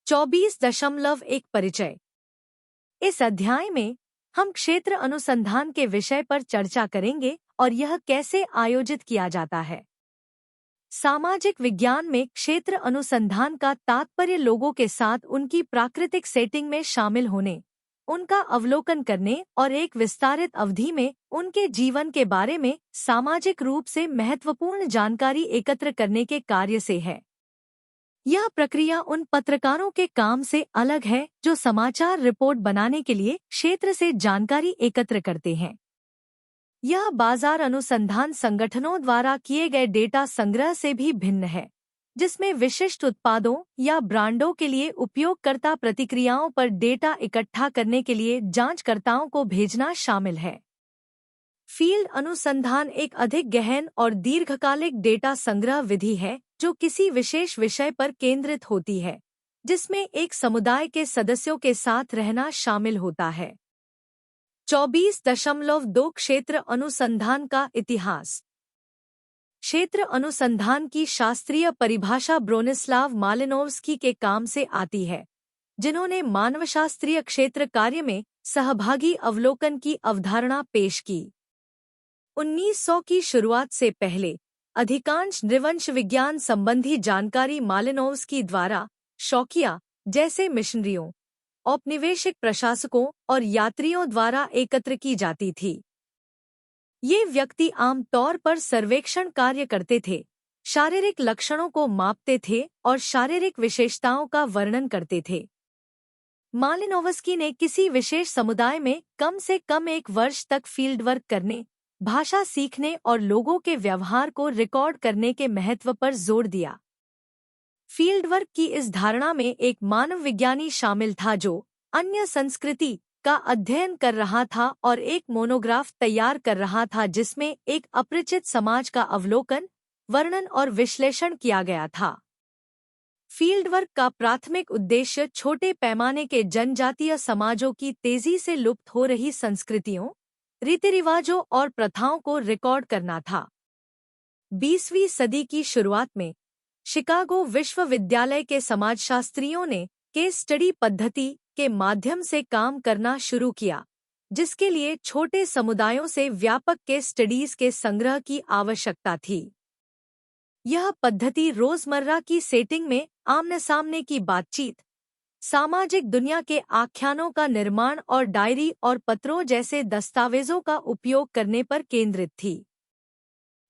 24.1 परिचय। इस अध्याय में हम क्षेत्र अनुसंधान के विषय पर चर्चा करेंगे और यह कैसे आयोजित किया जाता है। सामाजिक विज्ञान में क्षेत्र अनुसंधान का तात्पर्य लोगों के साथ उनकी प्राकृतिक सेटिंग में शामिल होने, उनका अवलोकन करने और एक विस्तारित अवधि में उनके जीवन के बारे में सामाजिक रूप से महत्वपूर्ण जानकारी एकत्र करने के कार्य से है। यह प्रक्रिया उन पत्रकारों के काम से अलग है जो समाचार रिपोर्ट बनाने के लिए क्षेत्र से जानकारी एकत्र करते हैं। यह बाजार अनुसंधान संगठनों द्वारा किए गए डेटा संग्रह से भी भिन्न है, जिसमें विशिष्ट उत्पादों या ब्रांडों के लिए उपयोगकर्ता प्रतिक्रियाओं पर डेटा इकट्ठा करने के लिए जांचकर्ताओं को भेजना शामिल है। फील्ड अनुसंधान एक अधिक गहन और दीर्घकालिक डेटा संग्रह विधि है जो किसी विशेष विषय पर केंद्रित होती है, जिसमें एक समुदाय के सदस्यों के साथ रहना शामिल होता है। 24.2 क्षेत्र अनुसंधान का इतिहास। क्षेत्र अनुसंधान की शास्त्रीय परिभाषा ब्रोनिस्लाव मालिनोव्स्की के काम से आती है, जिन्होंने मानवशास्त्रीय क्षेत्र कार्य में सहभागी अवलोकन की अवधारणा पेश की। 1900 की शुरुआत से पहले अधिकांश नृवंश विज्ञान संबंधी जानकारी मालिनोव्स्की द्वारा शौकिया जैसे मिशनरियों, औपनिवेशिक प्रशासकों और यात्रियों द्वारा एकत्र की जाती थी। ये व्यक्ति आम तौर पर सर्वेक्षण कार्य करते थे, शारीरिक लक्षणों को मापते थे और शारीरिक विशेषताओं का वर्णन करते थे। मालिनोव्स्की ने किसी विशेष समुदाय में कम से कम 1 वर्ष तक फील्ड वर्क करने, भाषा सीखने और लोगों के व्यवहार को रिकॉर्ड करने के महत्व पर जोर दिया। फील्ड वर्क की इस धारणा में एक मानव विज्ञानी शामिल था जो अन्य संस्कृति का अध्ययन कर रहा था और एक मोनोग्राफ तैयार कर रहा था जिसमें एक अपरिचित समाज का अवलोकन, वर्णन और विश्लेषण किया गया था। फील्ड वर्क का प्राथमिक उद्देश्य छोटे पैमाने के जनजातीय समाजों की तेजी से लुप्त हो रही संस्कृतियों, रीति-रिवाजों और प्रथाओं को रिकॉर्ड करना था। 20वीं सदी की शुरुआत में शिकागो विश्वविद्यालय के समाजशास्त्रियों ने केस स्टडी पद्धति के माध्यम से काम करना शुरू किया, जिसके लिए छोटे समुदायों से व्यापक केस स्टडीज के संग्रह की आवश्यकता थी। यह पद्धति रोजमर्रा की सेटिंग में आमने-सामने की बातचीत, सामाजिक दुनिया के आख्यानों का निर्माण और डायरी और पत्रों जैसे दस्तावेजों का उपयोग करने पर केंद्रित थी।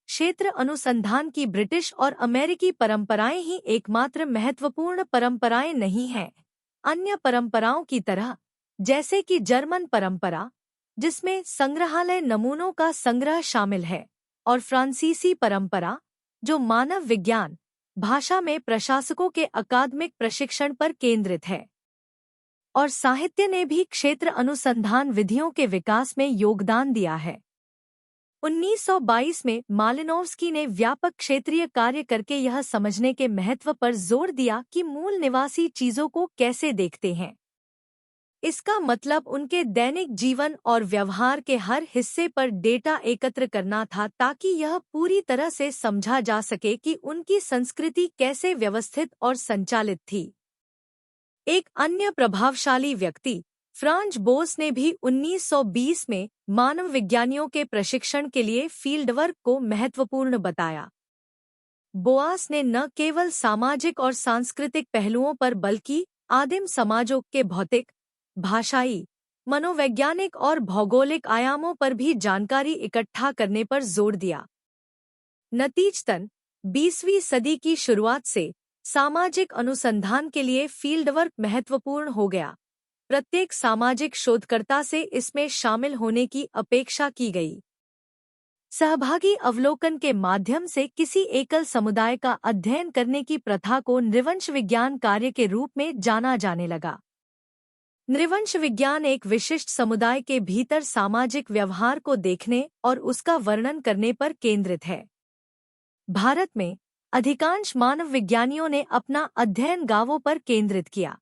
क्षेत्र अनुसंधान की ब्रिटिश और अमेरिकी परंपराएं ही एकमात्र महत्वपूर्ण परंपराएं नहीं हैं। अन्य परंपराओं की तरह, जैसे कि जर्मन परंपरा, जिसमें संग्रहालय नमूनों का संग्रह शामिल है, और फ्रांसीसी परंपरा, जो मानव विज्ञान, भाषा में प्रशासकों के अकादमिक प्रशिक्षण पर केंद्रित है, और साहित्य ने भी क्षेत्र अनुसंधान विधियों के विकास में योगदान दिया है। 1922 में मालिनोव्स्की ने व्यापक क्षेत्रीय कार्य करके यह समझने के महत्व पर जोर दिया कि मूल निवासी चीजों को कैसे देखते हैं। इसका मतलब उनके दैनिक जीवन और व्यवहार के हर हिस्से पर डेटा एकत्र करना था ताकि यह पूरी तरह से समझा जा सके कि उनकी संस्कृति कैसे व्यवस्थित और संचालित थी। एक अन्य प्रभावशाली व्यक्ति फ्रांज बोस ने भी 1920 में मानव विज्ञानियों के प्रशिक्षण के लिए फील्ड वर्क को महत्वपूर्ण बताया। बोआस ने न केवल सामाजिक और सांस्कृतिक पहलुओं पर बल्कि आदिम समाजों के भौतिक, भाषाई, मनोवैज्ञानिक और भौगोलिक आयामों पर भी जानकारी इकट्ठा करने पर जोर दिया। नतीजतन 20वीं सदी की शुरुआत से सामाजिक अनुसंधान के लिए फील्ड वर्क महत्वपूर्ण हो गया। प्रत्येक सामाजिक शोधकर्ता से इसमें शामिल होने की अपेक्षा की गई। सहभागी अवलोकन के माध्यम से किसी एकल समुदाय का अध्ययन करने की प्रथा को नृवंश विज्ञान कार्य के रूप में जाना जाने लगा। नृवंश विज्ञान एक विशिष्ट समुदाय के भीतर सामाजिक व्यवहार को देखने और उसका वर्णन करने पर केंद्रित है। भारत में अधिकांश मानव विज्ञानियों ने अपना अध्ययन गांवों पर केंद्रित किया।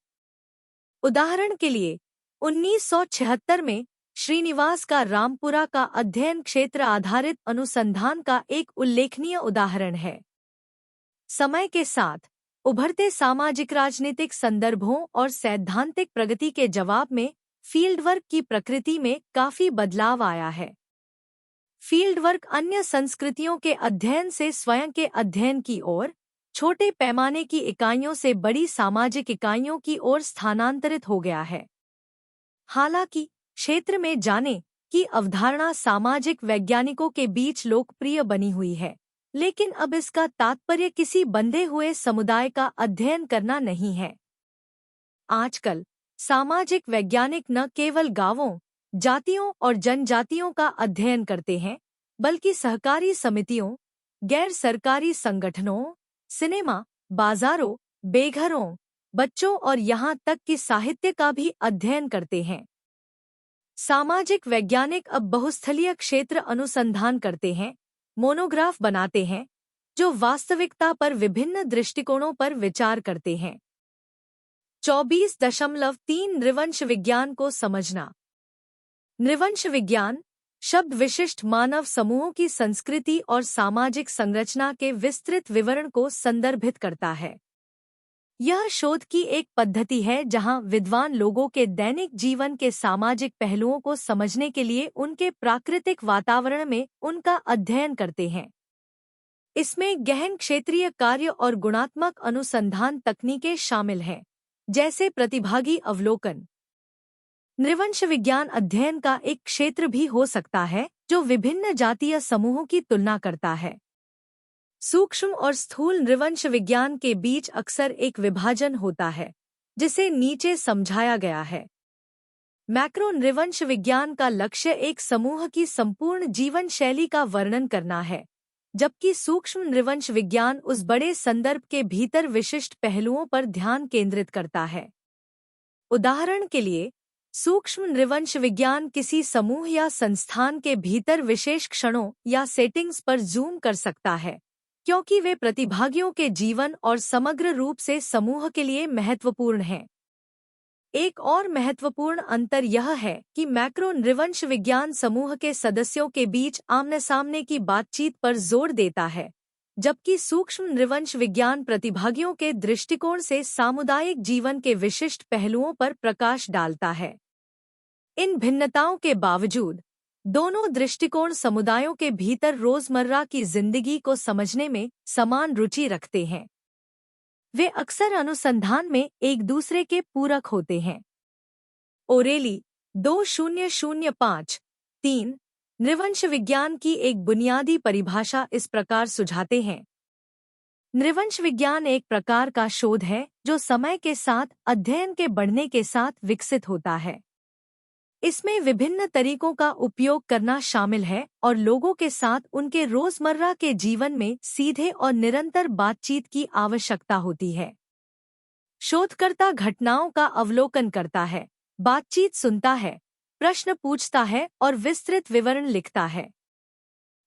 उदाहरण के लिए 1976 में श्रीनिवास का रामपुरा का अध्ययन क्षेत्र आधारित अनुसंधान का एक उल्लेखनीय उदाहरण है। समय के साथ उभरते सामाजिक राजनीतिक संदर्भों और सैद्धांतिक प्रगति के जवाब में फील्ड वर्क की प्रकृति में काफी बदलाव आया है। फील्ड वर्क अन्य संस्कृतियों के अध्ययन से स्वयं के अध्ययन की ओर, छोटे पैमाने की इकाइयों से बड़ी सामाजिक इकाइयों की ओर स्थानांतरित हो गया है। हालांकि क्षेत्र में जाने की अवधारणा सामाजिक वैज्ञानिकों के बीच लोकप्रिय बनी हुई है, लेकिन अब इसका तात्पर्य किसी बंधे हुए समुदाय का अध्ययन करना नहीं है। आजकल सामाजिक वैज्ञानिक न केवल गांवों, जातियों और जनजातियों का अध्ययन करते हैं, बल्कि सहकारी समितियों, गैर सरकारी संगठनों, सिनेमा, बाजारों, बेघरों, बच्चों और यहाँ तक कि साहित्य का भी अध्ययन करते हैं। सामाजिक वैज्ञानिक अब बहुस्थलीय क्षेत्र अनुसंधान करते हैं, मोनोग्राफ बनाते हैं, जो वास्तविकता पर विभिन्न दृष्टिकोणों पर विचार करते हैं। 24.3 नृवंश विज्ञान को समझना। नृवंश विज्ञान शब्द विशिष्ट मानव समूहों की संस्कृति और सामाजिक संरचना के विस्तृत विवरण को संदर्भित करता है। यह शोध की एक पद्धति है जहां विद्वान लोगों के दैनिक जीवन के सामाजिक पहलुओं को समझने के लिए उनके प्राकृतिक वातावरण में उनका अध्ययन करते हैं। इसमें गहन क्षेत्रीय कार्य और गुणात्मक अनुसंधान तकनीकें शामिल हैं, जैसे प्रतिभागी अवलोकन। नृवंश विज्ञान अध्ययन का एक क्षेत्र भी हो सकता है जो विभिन्न जातीय समूहों की तुलना करता है। सूक्ष्म और स्थूल नृवंश विज्ञान के बीच अक्सर एक विभाजन होता है, जिसे नीचे समझाया गया है। मैक्रो नृवंश विज्ञान का लक्ष्य एक समूह की संपूर्ण जीवन शैली का वर्णन करना है, जबकि सूक्ष्म नृवंश विज्ञान उस बड़े संदर्भ के भीतर विशिष्ट पहलुओं पर ध्यान केंद्रित करता है। उदाहरण के लिए, सूक्ष्म नृवंश विज्ञान किसी समूह या संस्थान के भीतर विशेष क्षणों या सेटिंग्स पर जूम कर सकता है, क्योंकि वे प्रतिभागियों के जीवन और समग्र रूप से समूह के लिए महत्वपूर्ण हैं। एक और महत्वपूर्ण अंतर यह है कि मैक्रो नृवंश विज्ञान समूह के सदस्यों के बीच आमने-सामने की बातचीत पर जोर देता है, जबकि सूक्ष्म नृवंश विज्ञान प्रतिभागियों के दृष्टिकोण से सामुदायिक जीवन के विशिष्ट पहलुओं पर प्रकाश डालता है। इन भिन्नताओं के बावजूद दोनों दृष्टिकोण समुदायों के भीतर रोजमर्रा की जिंदगी को समझने में समान रुचि रखते हैं। वे अक्सर अनुसंधान में एक दूसरे के पूरक होते हैं। ओरेली 2005-3 नृवंश विज्ञान की एक बुनियादी परिभाषा इस प्रकार सुझाते हैं। नृवंश विज्ञान एक प्रकार का शोध है जो समय के साथ अध्ययन के बढ़ने के साथ विकसित होता है। इसमें विभिन्न तरीकों का उपयोग करना शामिल है और लोगों के साथ उनके रोजमर्रा के जीवन में सीधे और निरंतर बातचीत की आवश्यकता होती है। शोधकर्ता घटनाओं का अवलोकन करता है, बातचीत सुनता है, प्रश्न पूछता है और विस्तृत विवरण लिखता है।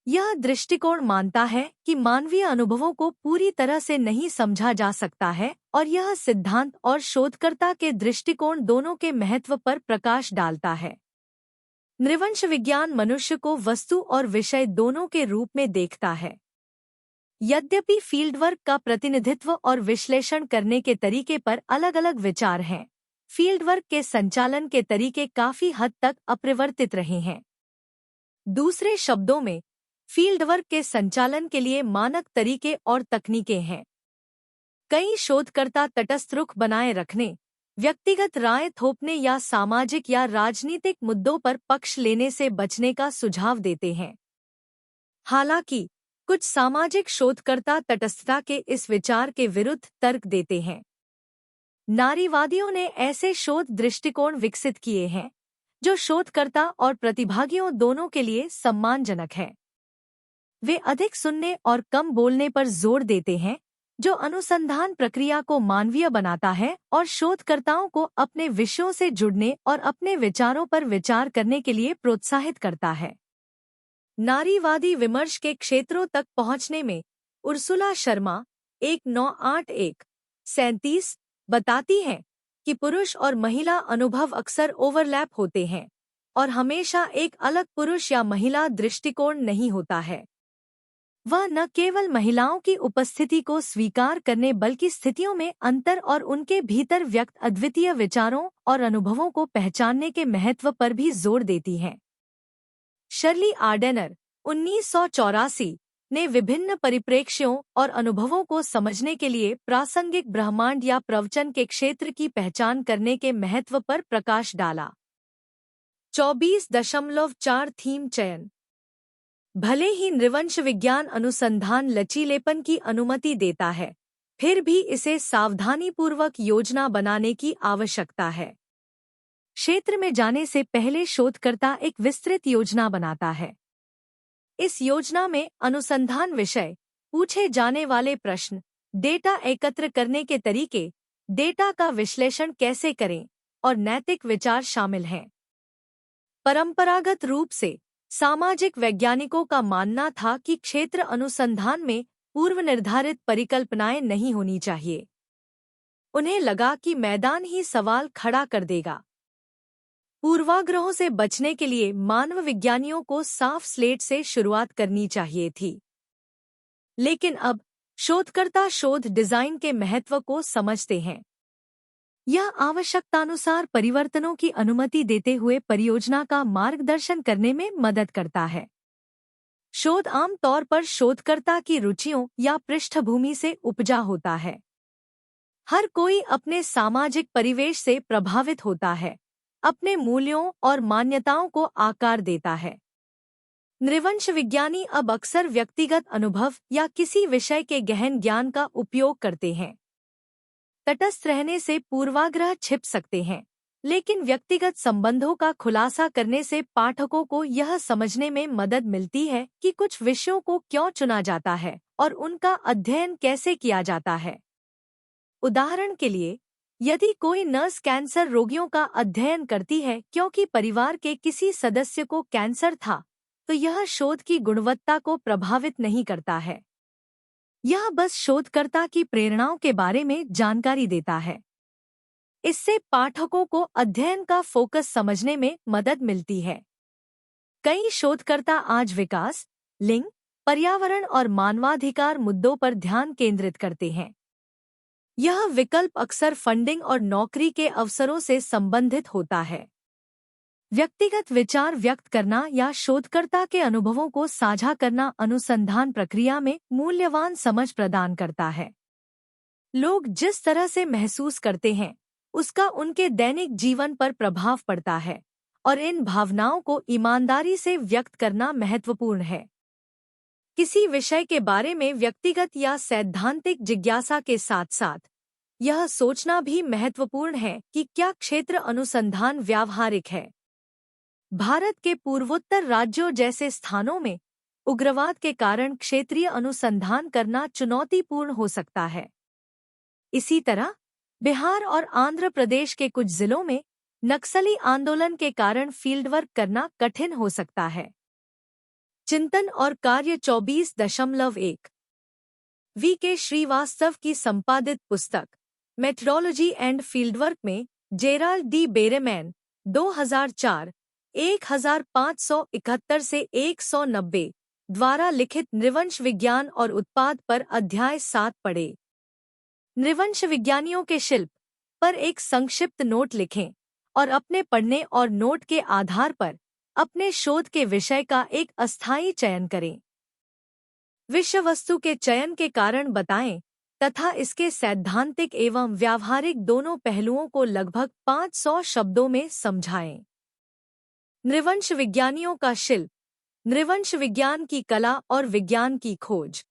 यह दृष्टिकोण मानता है कि मानवीय अनुभवों को पूरी तरह से नहीं समझा जा सकता है और यह सिद्धांत और शोधकर्ता के दृष्टिकोण दोनों के महत्व पर प्रकाश डालता है। नृवंश विज्ञान मनुष्य को वस्तु और विषय दोनों के रूप में देखता है। यद्यपि फील्डवर्क का प्रतिनिधित्व और विश्लेषण करने के तरीके पर अलग-अलग विचार हैं, फील्डवर्क के संचालन के तरीके काफी हद तक अपरिवर्तित रहे हैं। दूसरे शब्दों में, फील्डवर्क के संचालन के लिए मानक तरीके और तकनीकें हैं। कई शोधकर्ता तटस्थ रुख बनाए रखने, व्यक्तिगत राय थोपने या सामाजिक या राजनीतिक मुद्दों पर पक्ष लेने से बचने का सुझाव देते हैं। हालांकि, कुछ सामाजिक शोधकर्ता तटस्थता के इस विचार के विरुद्ध तर्क देते हैं। नारीवादियों ने ऐसे शोध दृष्टिकोण विकसित किए हैं, जो शोधकर्ता और प्रतिभागियों दोनों के लिए सम्मानजनक है। वे अधिक सुनने और कम बोलने पर जोर देते हैं, जो अनुसंधान प्रक्रिया को मानवीय बनाता है और शोधकर्ताओं को अपने विषयों से जुड़ने और अपने विचारों पर विचार करने के लिए प्रोत्साहित करता है। नारीवादी विमर्श के क्षेत्रों तक पहुंचने में उर्सुला शर्मा 1981-37 बताती हैं कि पुरुष और महिला अनुभव अक्सर ओवरलैप होते हैं और हमेशा एक अलग पुरुष या महिला दृष्टिकोण नहीं होता है। वह न केवल महिलाओं की उपस्थिति को स्वीकार करने बल्कि स्थितियों में अंतर और उनके भीतर व्यक्त अद्वितीय विचारों और अनुभवों को पहचानने के महत्व पर भी जोर देती हैं। शर्ली आर्डेनर 1984 ने विभिन्न परिप्रेक्ष्यों और अनुभवों को समझने के लिए प्रासंगिक ब्रह्मांड या प्रवचन के क्षेत्र की पहचान करने के महत्व पर प्रकाश डाला। 24.4 थीम चयन। भले ही नृवंश विज्ञान अनुसंधान लचीलेपन की अनुमति देता है, फिर भी इसे सावधानीपूर्वक योजना बनाने की आवश्यकता है। क्षेत्र में जाने से पहले शोधकर्ता एक विस्तृत योजना बनाता है। इस योजना में अनुसंधान विषय, पूछे जाने वाले प्रश्न, डेटा एकत्र करने के तरीके, डेटा का विश्लेषण कैसे करें और नैतिक विचार शामिल हैं। परंपरागत रूप से सामाजिक वैज्ञानिकों का मानना था कि क्षेत्र अनुसंधान में पूर्व निर्धारित परिकल्पनाएं नहीं होनी चाहिए। उन्हें लगा कि मैदान ही सवाल खड़ा कर देगा। पूर्वाग्रहों से बचने के लिए मानव विज्ञानियों को साफ स्लेट से शुरुआत करनी चाहिए थी। लेकिन अब शोधकर्ता शोध डिजाइन के महत्व को समझते हैं। यह आवश्यकतानुसार परिवर्तनों की अनुमति देते हुए परियोजना का मार्गदर्शन करने में मदद करता है। शोध आम तौर पर शोधकर्ता की रुचियों या पृष्ठभूमि से उपजा होता है। हर कोई अपने सामाजिक परिवेश से प्रभावित होता है, अपने मूल्यों और मान्यताओं को आकार देता है। नृवंश विज्ञानी अब अक्सर व्यक्तिगत अनुभव या किसी विषय के गहन ज्ञान का उपयोग करते हैं। तटस्थ रहने से पूर्वाग्रह छिप सकते हैं, लेकिन व्यक्तिगत संबंधों का खुलासा करने से पाठकों को यह समझने में मदद मिलती है कि कुछ विषयों को क्यों चुना जाता है और उनका अध्ययन कैसे किया जाता है। उदाहरण के लिए, यदि कोई नर्स कैंसर रोगियों का अध्ययन करती है क्योंकि परिवार के किसी सदस्य को कैंसर था, तो यह शोध की गुणवत्ता को प्रभावित नहीं करता है। यह बस शोधकर्ता की प्रेरणाओं के बारे में जानकारी देता है। इससे पाठकों को अध्ययन का फोकस समझने में मदद मिलती है। कई शोधकर्ता आज विकास, लिंग, पर्यावरण और मानवाधिकार मुद्दों पर ध्यान केंद्रित करते हैं। यह विकल्प अक्सर फंडिंग और नौकरी के अवसरों से संबंधित होता है। व्यक्तिगत विचार व्यक्त करना या शोधकर्ता के अनुभवों को साझा करना अनुसंधान प्रक्रिया में मूल्यवान समझ प्रदान करता है। लोग जिस तरह से महसूस करते हैं, उसका उनके दैनिक जीवन पर प्रभाव पड़ता है, और इन भावनाओं को ईमानदारी से व्यक्त करना महत्वपूर्ण है। किसी विषय के बारे में व्यक्तिगत या सैद्धांतिक जिज्ञासा के साथ-साथ यह सोचना भी महत्वपूर्ण है कि क्या क्षेत्र अनुसंधान व्यावहारिक है। भारत के पूर्वोत्तर राज्यों जैसे स्थानों में उग्रवाद के कारण क्षेत्रीय अनुसंधान करना चुनौतीपूर्ण हो सकता है। इसी तरह बिहार और आंध्र प्रदेश के कुछ जिलों में नक्सली आंदोलन के कारण फील्डवर्क करना कठिन हो सकता है। चिंतन और कार्य 24.1 वी.के. श्रीवास्तव की संपादित पुस्तक मेट्रोलॉजी एंड फील्डवर्क में जेराल्ड डी बेरेमैन 2004 1571 से 190 द्वारा लिखित नृवंश विज्ञान और उत्पाद पर अध्याय 7 पढ़े। नृवंश विज्ञानियों के शिल्प पर एक संक्षिप्त नोट लिखें और अपने पढ़ने और नोट के आधार पर अपने शोध के विषय का एक अस्थायी चयन करें। विषय वस्तु के चयन के कारण बताएं तथा इसके सैद्धांतिक एवं व्यावहारिक दोनों पहलुओं को लगभग 500 शब्दों में समझाएं। नृवंश विज्ञानियों का शिल्प, नृवंश विज्ञान की कला और विज्ञान की खोज।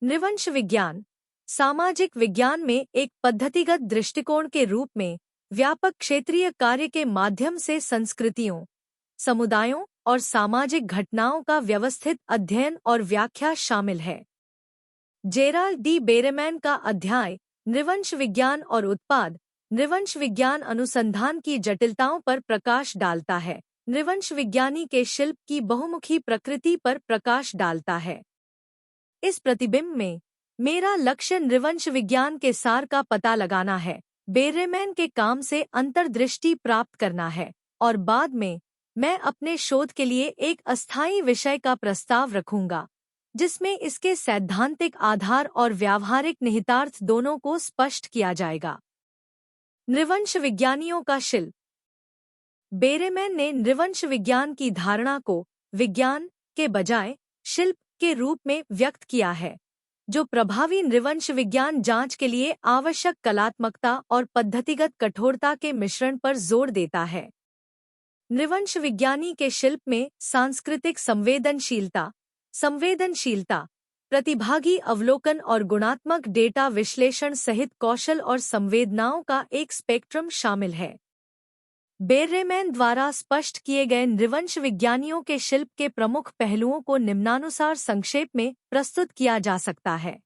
नृवंश विज्ञान सामाजिक विज्ञान में एक पद्धतिगत दृष्टिकोण के रूप में व्यापक क्षेत्रीय कार्य के माध्यम से संस्कृतियों, समुदायों और सामाजिक घटनाओं का व्यवस्थित अध्ययन और व्याख्या शामिल है। जेराल्ड डी बेरेमैन का अध्याय नृवंश विज्ञान और उत्पाद नृवंश विज्ञान अनुसंधान की जटिलताओं पर प्रकाश डालता है, नृवंश विज्ञानी के शिल्प की बहुमुखी प्रकृति पर प्रकाश डालता है। इस प्रतिबिंब में मेरा लक्ष्य नृवंश विज्ञान के सार का पता लगाना है, बेरेमैन के काम से अंतर्दृष्टि प्राप्त करना है, और बाद में मैं अपने शोध के लिए एक अस्थायी विषय का प्रस्ताव रखूंगा जिसमें इसके सैद्धांतिक आधार और व्यावहारिक निहितार्थ दोनों को स्पष्ट किया जाएगा। नृवंश विज्ञानियों का शिल्प। बेरेमैन ने नृवंश विज्ञान की धारणा को विज्ञान के बजाय शिल्प के रूप में व्यक्त किया है, जो प्रभावी नृवंश विज्ञान जांच के लिए आवश्यक कलात्मकता और पद्धतिगत कठोरता के मिश्रण पर जोर देता है। नृवंश विज्ञानी के शिल्प में सांस्कृतिक संवेदनशीलता, प्रतिभागी अवलोकन और गुणात्मक डेटा विश्लेषण सहित कौशल और संवेदनाओं का एक स्पेक्ट्रम शामिल है। बेरेमैन द्वारा स्पष्ट किए गए नृवंश विज्ञानियों के शिल्प के प्रमुख पहलुओं को निम्नानुसार संक्षेप में प्रस्तुत किया जा सकता है।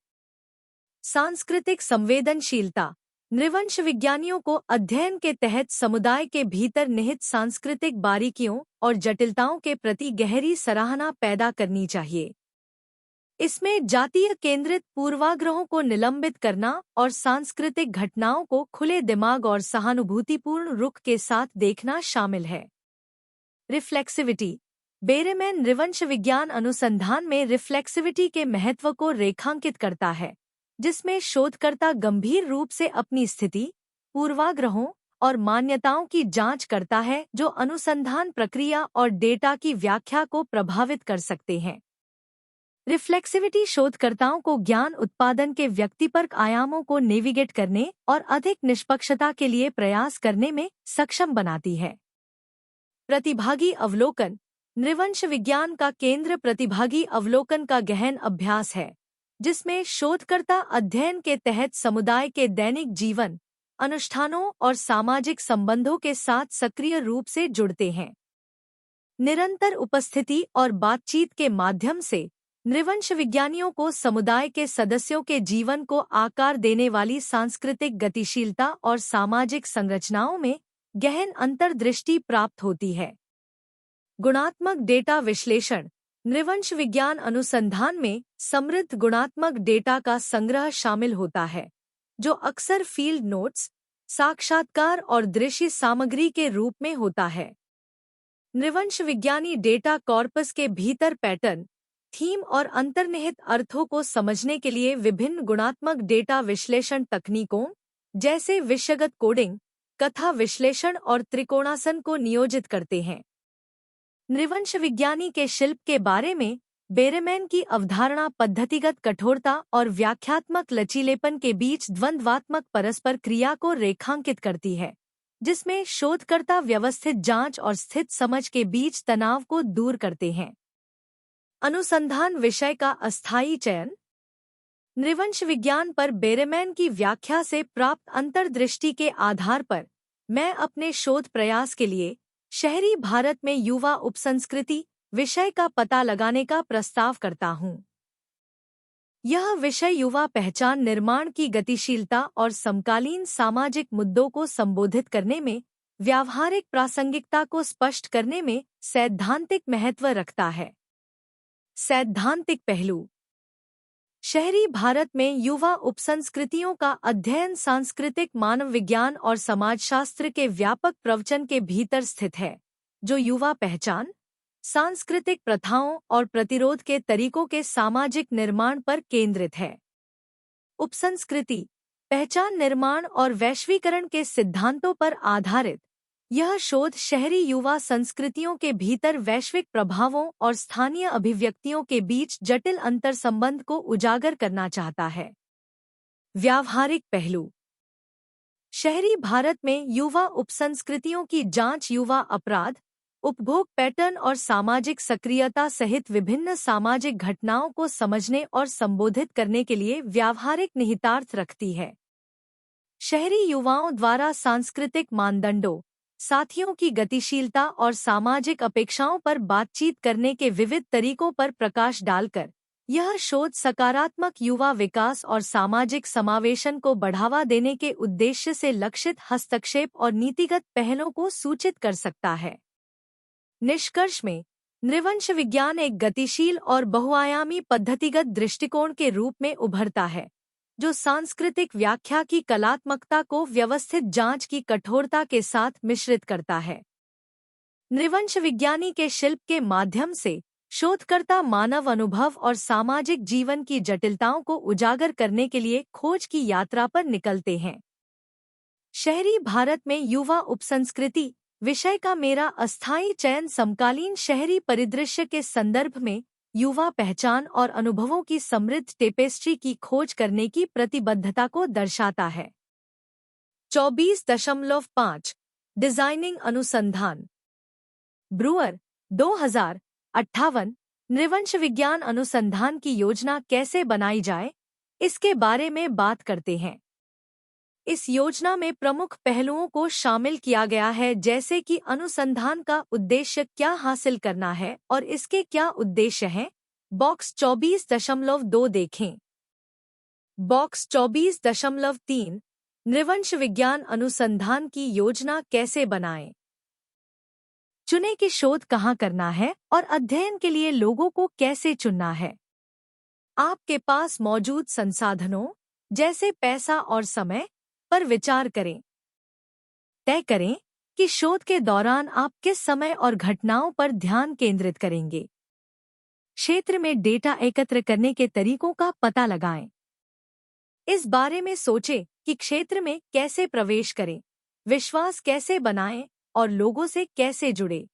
सांस्कृतिक संवेदनशीलता। नृवंश विज्ञानियों को अध्ययन के तहत समुदाय के भीतर निहित सांस्कृतिक बारीकियों और जटिलताओं के प्रति गहरी सराहना पैदा करनी चाहिए। इसमें जातीय केंद्रित पूर्वाग्रहों को निलंबित करना और सांस्कृतिक घटनाओं को खुले दिमाग और सहानुभूतिपूर्ण रुख के साथ देखना शामिल है। रिफ्लेक्सिविटी। बेरेमैन नृवंश विज्ञान अनुसंधान में रिफ्लेक्सिविटी के महत्व को रेखांकित करता है, जिसमें शोधकर्ता गंभीर रूप से अपनी स्थिति, पूर्वाग्रहों और मान्यताओं की जांच करता है जो अनुसंधान प्रक्रिया और डेटा की व्याख्या को प्रभावित कर सकते हैं। रिफ्लेक्सिविटी शोधकर्ताओं को ज्ञान उत्पादन के व्यक्तिपरक आयामों को नेविगेट करने और अधिक निष्पक्षता के लिए प्रयास करने में सक्षम बनाती है। प्रतिभागी अवलोकन। नृवंश विज्ञान का केंद्र प्रतिभागी अवलोकन का गहन अभ्यास है, जिसमें शोधकर्ता अध्ययन के तहत समुदाय के दैनिक जीवन, अनुष्ठानों और सामाजिक संबंधों के साथ सक्रिय रूप से जुड़ते हैं। निरंतर उपस्थिति और बातचीत के माध्यम से नृवंश विज्ञानियों को समुदाय के सदस्यों के जीवन को आकार देने वाली सांस्कृतिक गतिशीलता और सामाजिक संरचनाओं में गहन अंतर्दृष्टि प्राप्त होती है। गुणात्मक डेटा विश्लेषण। नृवंश विज्ञान अनुसंधान में समृद्ध गुणात्मक डेटा का संग्रह शामिल होता है, जो अक्सर फील्ड नोट्स, साक्षात्कार और दृश्य सामग्री के रूप में होता है। नृवंश विज्ञानी डेटा कॉर्पस के भीतर पैटर्न, थीम और अंतर्निहित अर्थों को समझने के लिए विभिन्न गुणात्मक डेटा विश्लेषण तकनीकों जैसे विषयगत कोडिंग, कथा विश्लेषण और त्रिकोणासन को नियोजित करते हैं। नृवंश विज्ञानी के शिल्प के बारे में बेरेमैन की अवधारणा पद्धतिगत कठोरता और व्याख्यात्मक लचीलेपन के बीच द्वंद्वात्मक परस्पर क्रिया को रेखांकित करती है, जिसमें शोधकर्ता व्यवस्थित जांच और स्थित समझ के बीच तनाव को दूर करते हैं। अनुसंधान विषय का अस्थायी चयन। नृवंश विज्ञान पर बेरेमैन की व्याख्या से प्राप्त अंतर्दृष्टि के आधार पर मैं अपने शोध प्रयास के लिए शहरी भारत में युवा उपसंस्कृति विषय का पता लगाने का प्रस्ताव करता हूँ। यह विषय युवा पहचान निर्माण की गतिशीलता और समकालीन सामाजिक मुद्दों को संबोधित करने में व्यावहारिक प्रासंगिकता को स्पष्ट करने में सैद्धांतिक महत्व रखता है। सैद्धांतिक पहलू। शहरी भारत में युवा उपसंस्कृतियों का अध्ययन सांस्कृतिक मानव विज्ञान और समाजशास्त्र के व्यापक प्रवचन के भीतर स्थित है, जो युवा पहचान, सांस्कृतिक प्रथाओं और प्रतिरोध के तरीकों के सामाजिक निर्माण पर केंद्रित है। उपसंस्कृति, पहचान निर्माण और वैश्वीकरण के सिद्धांतों पर आधारित यह शोध शहरी युवा संस्कृतियों के भीतर वैश्विक प्रभावों और स्थानीय अभिव्यक्तियों के बीच जटिल अंतर्संबंध को उजागर करना चाहता है। व्यावहारिक पहलू। शहरी भारत में युवा उपसंस्कृतियों की जांच युवा अपराध, उपभोग पैटर्न और सामाजिक सक्रियता सहित विभिन्न सामाजिक घटनाओं को समझने और संबोधित करने के लिए व्यावहारिक निहितार्थ रखती है। शहरी युवाओं द्वारा सांस्कृतिक मानदंडों, साथियों की गतिशीलता और सामाजिक अपेक्षाओं पर बातचीत करने के विविध तरीकों पर प्रकाश डालकर यह शोध सकारात्मक युवा विकास और सामाजिक समावेशन को बढ़ावा देने के उद्देश्य से लक्षित हस्तक्षेप और नीतिगत पहलों को सूचित कर सकता है। निष्कर्ष में नृवंश विज्ञान एक गतिशील और बहुआयामी पद्धतिगत दृष्टिकोण के रूप में उभरता है, जो सांस्कृतिक व्याख्या की कलात्मकता को व्यवस्थित जांच की कठोरता के साथ मिश्रित करता है। नृवंश विज्ञानी के शिल्प के माध्यम से शोधकर्ता मानव अनुभव और सामाजिक जीवन की जटिलताओं को उजागर करने के लिए खोज की यात्रा पर निकलते हैं। शहरी भारत में युवा उपसंस्कृति विषय का मेरा अस्थायी चयन समकालीन शहरी परिदृश्य के संदर्भ में युवा पहचान और अनुभवों की समृद्ध टेपेस्ट्री की खोज करने की प्रतिबद्धता को दर्शाता है। 24.5 डिजाइनिंग अनुसंधान ब्रूअर 2058 नृवंश विज्ञान अनुसंधान की योजना कैसे बनाई जाए, इसके बारे में बात करते हैं। इस योजना में प्रमुख पहलुओं को शामिल किया गया है, जैसे कि अनुसंधान का उद्देश्य क्या हासिल करना है और इसके क्या उद्देश्य हैं। बॉक्स 24.2 देखें। बॉक्स 24.3 नृवंश विज्ञान अनुसंधान की योजना कैसे बनाएं। चुने की शोध कहाँ करना है और अध्ययन के लिए लोगों को कैसे चुनना है। आपके पास मौजूद संसाधनों जैसे पैसा और समय पर विचार करें। तय करें कि शोध के दौरान आप किस समय और घटनाओं पर ध्यान केंद्रित करेंगे। क्षेत्र में डेटा एकत्र करने के तरीकों का पता लगाएं। इस बारे में सोचें कि क्षेत्र में कैसे प्रवेश करें, विश्वास कैसे बनाएं और लोगों से कैसे जुड़े।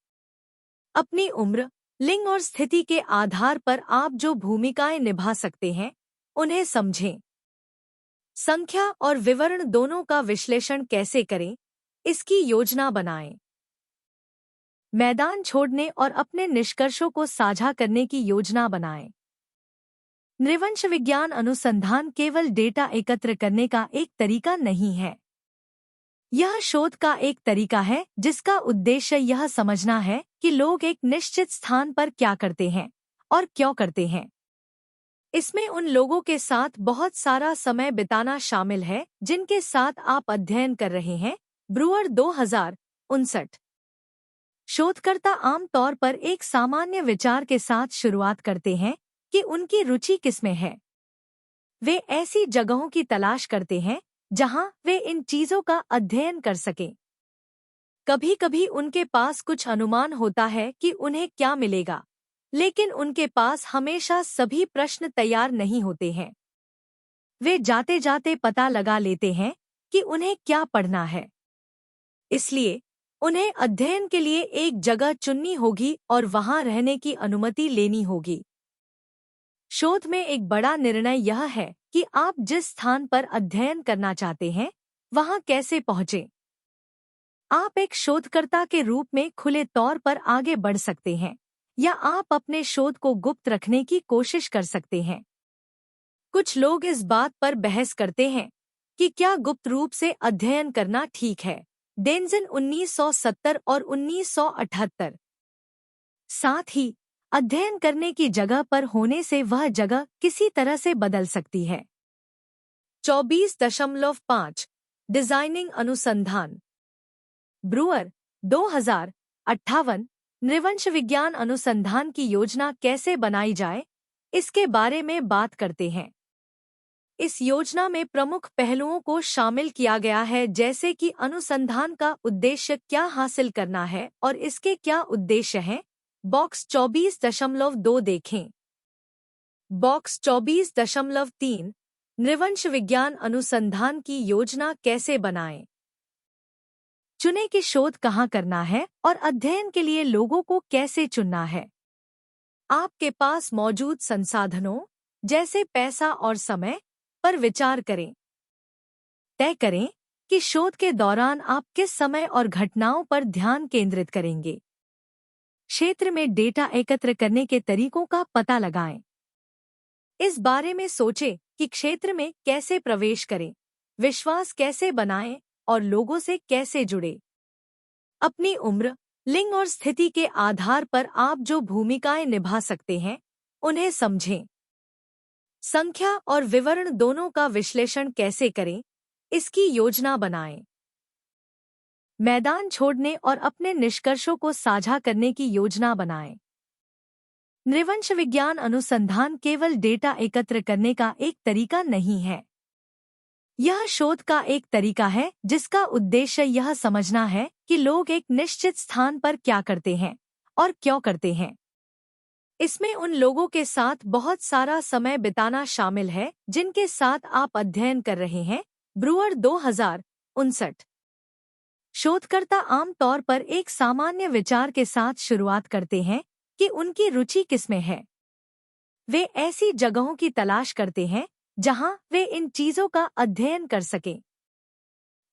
अपनी उम्र, लिंग और स्थिति के आधार पर आप जो भूमिकाएं निभा सकते हैं, उन्हें समझें। संख्या और विवरण दोनों का विश्लेषण कैसे करें, इसकी योजना बनाएं। मैदान छोड़ने और अपने निष्कर्षों को साझा करने की योजना बनाएं। नृवंश विज्ञान अनुसंधान केवल डेटा एकत्र करने का एक तरीका नहीं है। यह शोध का एक तरीका है जिसका उद्देश्य यह समझना है कि लोग एक निश्चित स्थान पर क्या करते हैं और क्यों करते हैं। इसमें उन लोगों के साथ बहुत सारा समय बिताना शामिल है जिनके साथ आप अध्ययन कर रहे हैं। ब्रूअर 2059 शोधकर्ता आमतौर पर एक सामान्य विचार के साथ शुरुआत करते हैं कि उनकी रुचि किसमें है। वे ऐसी जगहों की तलाश करते हैं जहां वे इन चीजों का अध्ययन कर सकें। कभी-कभी उनके पास कुछ अनुमान होता है कि उन्हें क्या मिलेगा, लेकिन उनके पास हमेशा सभी प्रश्न तैयार नहीं होते हैं। वे जाते जाते पता लगा लेते हैं कि उन्हें क्या पढ़ना है। इसलिए उन्हें अध्ययन के लिए एक जगह चुननी होगी और वहां रहने की अनुमति लेनी होगी। शोध में एक बड़ा निर्णय यह है कि आप जिस स्थान पर अध्ययन करना चाहते हैं, वहां कैसे पहुंचें। आप एक शोधकर्ता के रूप में खुले तौर पर आगे बढ़ सकते हैं या आप अपने शोध को गुप्त रखने की कोशिश कर सकते हैं। कुछ लोग इस बात पर बहस करते हैं कि क्या गुप्त रूप से अध्ययन करना ठीक है। डेंजन 1970 और 1978। साथ ही अध्ययन करने की जगह पर होने से वह जगह किसी तरह से बदल सकती है। 24.5 डिजाइनिंग अनुसंधान ब्रूअर 2058 नृवंश विज्ञान अनुसंधान की योजना कैसे बनाई जाए, इसके बारे में बात करते हैं। इस योजना में प्रमुख पहलुओं को शामिल किया गया है, जैसे कि अनुसंधान का उद्देश्य क्या हासिल करना है और इसके क्या उद्देश्य हैं। बॉक्स 24.2 देखें। बॉक्स 24.3 नृवंश विज्ञान अनुसंधान की योजना कैसे बनाएं। चुने की शोध कहाँ करना है और अध्ययन के लिए लोगों को कैसे चुनना है। आपके पास मौजूद संसाधनों जैसे पैसा और समय पर विचार करें। तय करें कि शोध के दौरान आप किस समय और घटनाओं पर ध्यान केंद्रित करेंगे। क्षेत्र में डेटा एकत्र करने के तरीकों का पता लगाएं। इस बारे में सोचें कि क्षेत्र में कैसे प्रवेश करें, विश्वास कैसे बनाएं और लोगों से कैसे जुड़े। अपनी उम्र, लिंग और स्थिति के आधार पर आप जो भूमिकाएं निभा सकते हैं, उन्हें समझें। संख्या और विवरण दोनों का विश्लेषण कैसे करें, इसकी योजना बनाएं। मैदान छोड़ने और अपने निष्कर्षों को साझा करने की योजना बनाएं। नृवंश विज्ञान अनुसंधान केवल डेटा एकत्र करने का एक तरीका नहीं है। यह शोध का एक तरीका है जिसका उद्देश्य यह समझना है कि लोग एक निश्चित स्थान पर क्या करते हैं और क्यों करते हैं। इसमें उन लोगों के साथ बहुत सारा समय बिताना शामिल है जिनके साथ आप अध्ययन कर रहे हैं। ब्रूअर 2059। शोधकर्ता आमतौर पर एक सामान्य विचार के साथ शुरुआत करते हैं कि उनकी रुचि किसमें है। वे ऐसी जगहों की तलाश करते हैं जहां वे इन चीजों का अध्ययन कर सकें।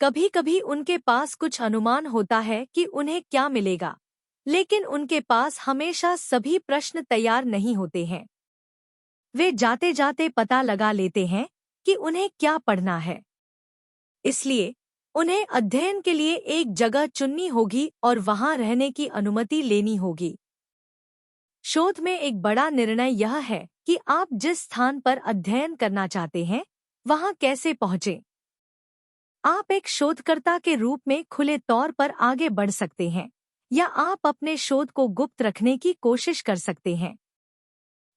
कभी कभी उनके पास कुछ अनुमान होता है कि उन्हें क्या मिलेगा, लेकिन उनके पास हमेशा सभी प्रश्न तैयार नहीं होते हैं। वे जाते जाते पता लगा लेते हैं कि उन्हें क्या पढ़ना है। इसलिए उन्हें अध्ययन के लिए एक जगह चुननी होगी और वहां रहने की अनुमति लेनी होगी। शोध में एक बड़ा निर्णय यह है कि आप जिस स्थान पर अध्ययन करना चाहते हैं वहां कैसे पहुंचें। आप एक शोधकर्ता के रूप में खुले तौर पर आगे बढ़ सकते हैं, या आप अपने शोध को गुप्त रखने की कोशिश कर सकते हैं।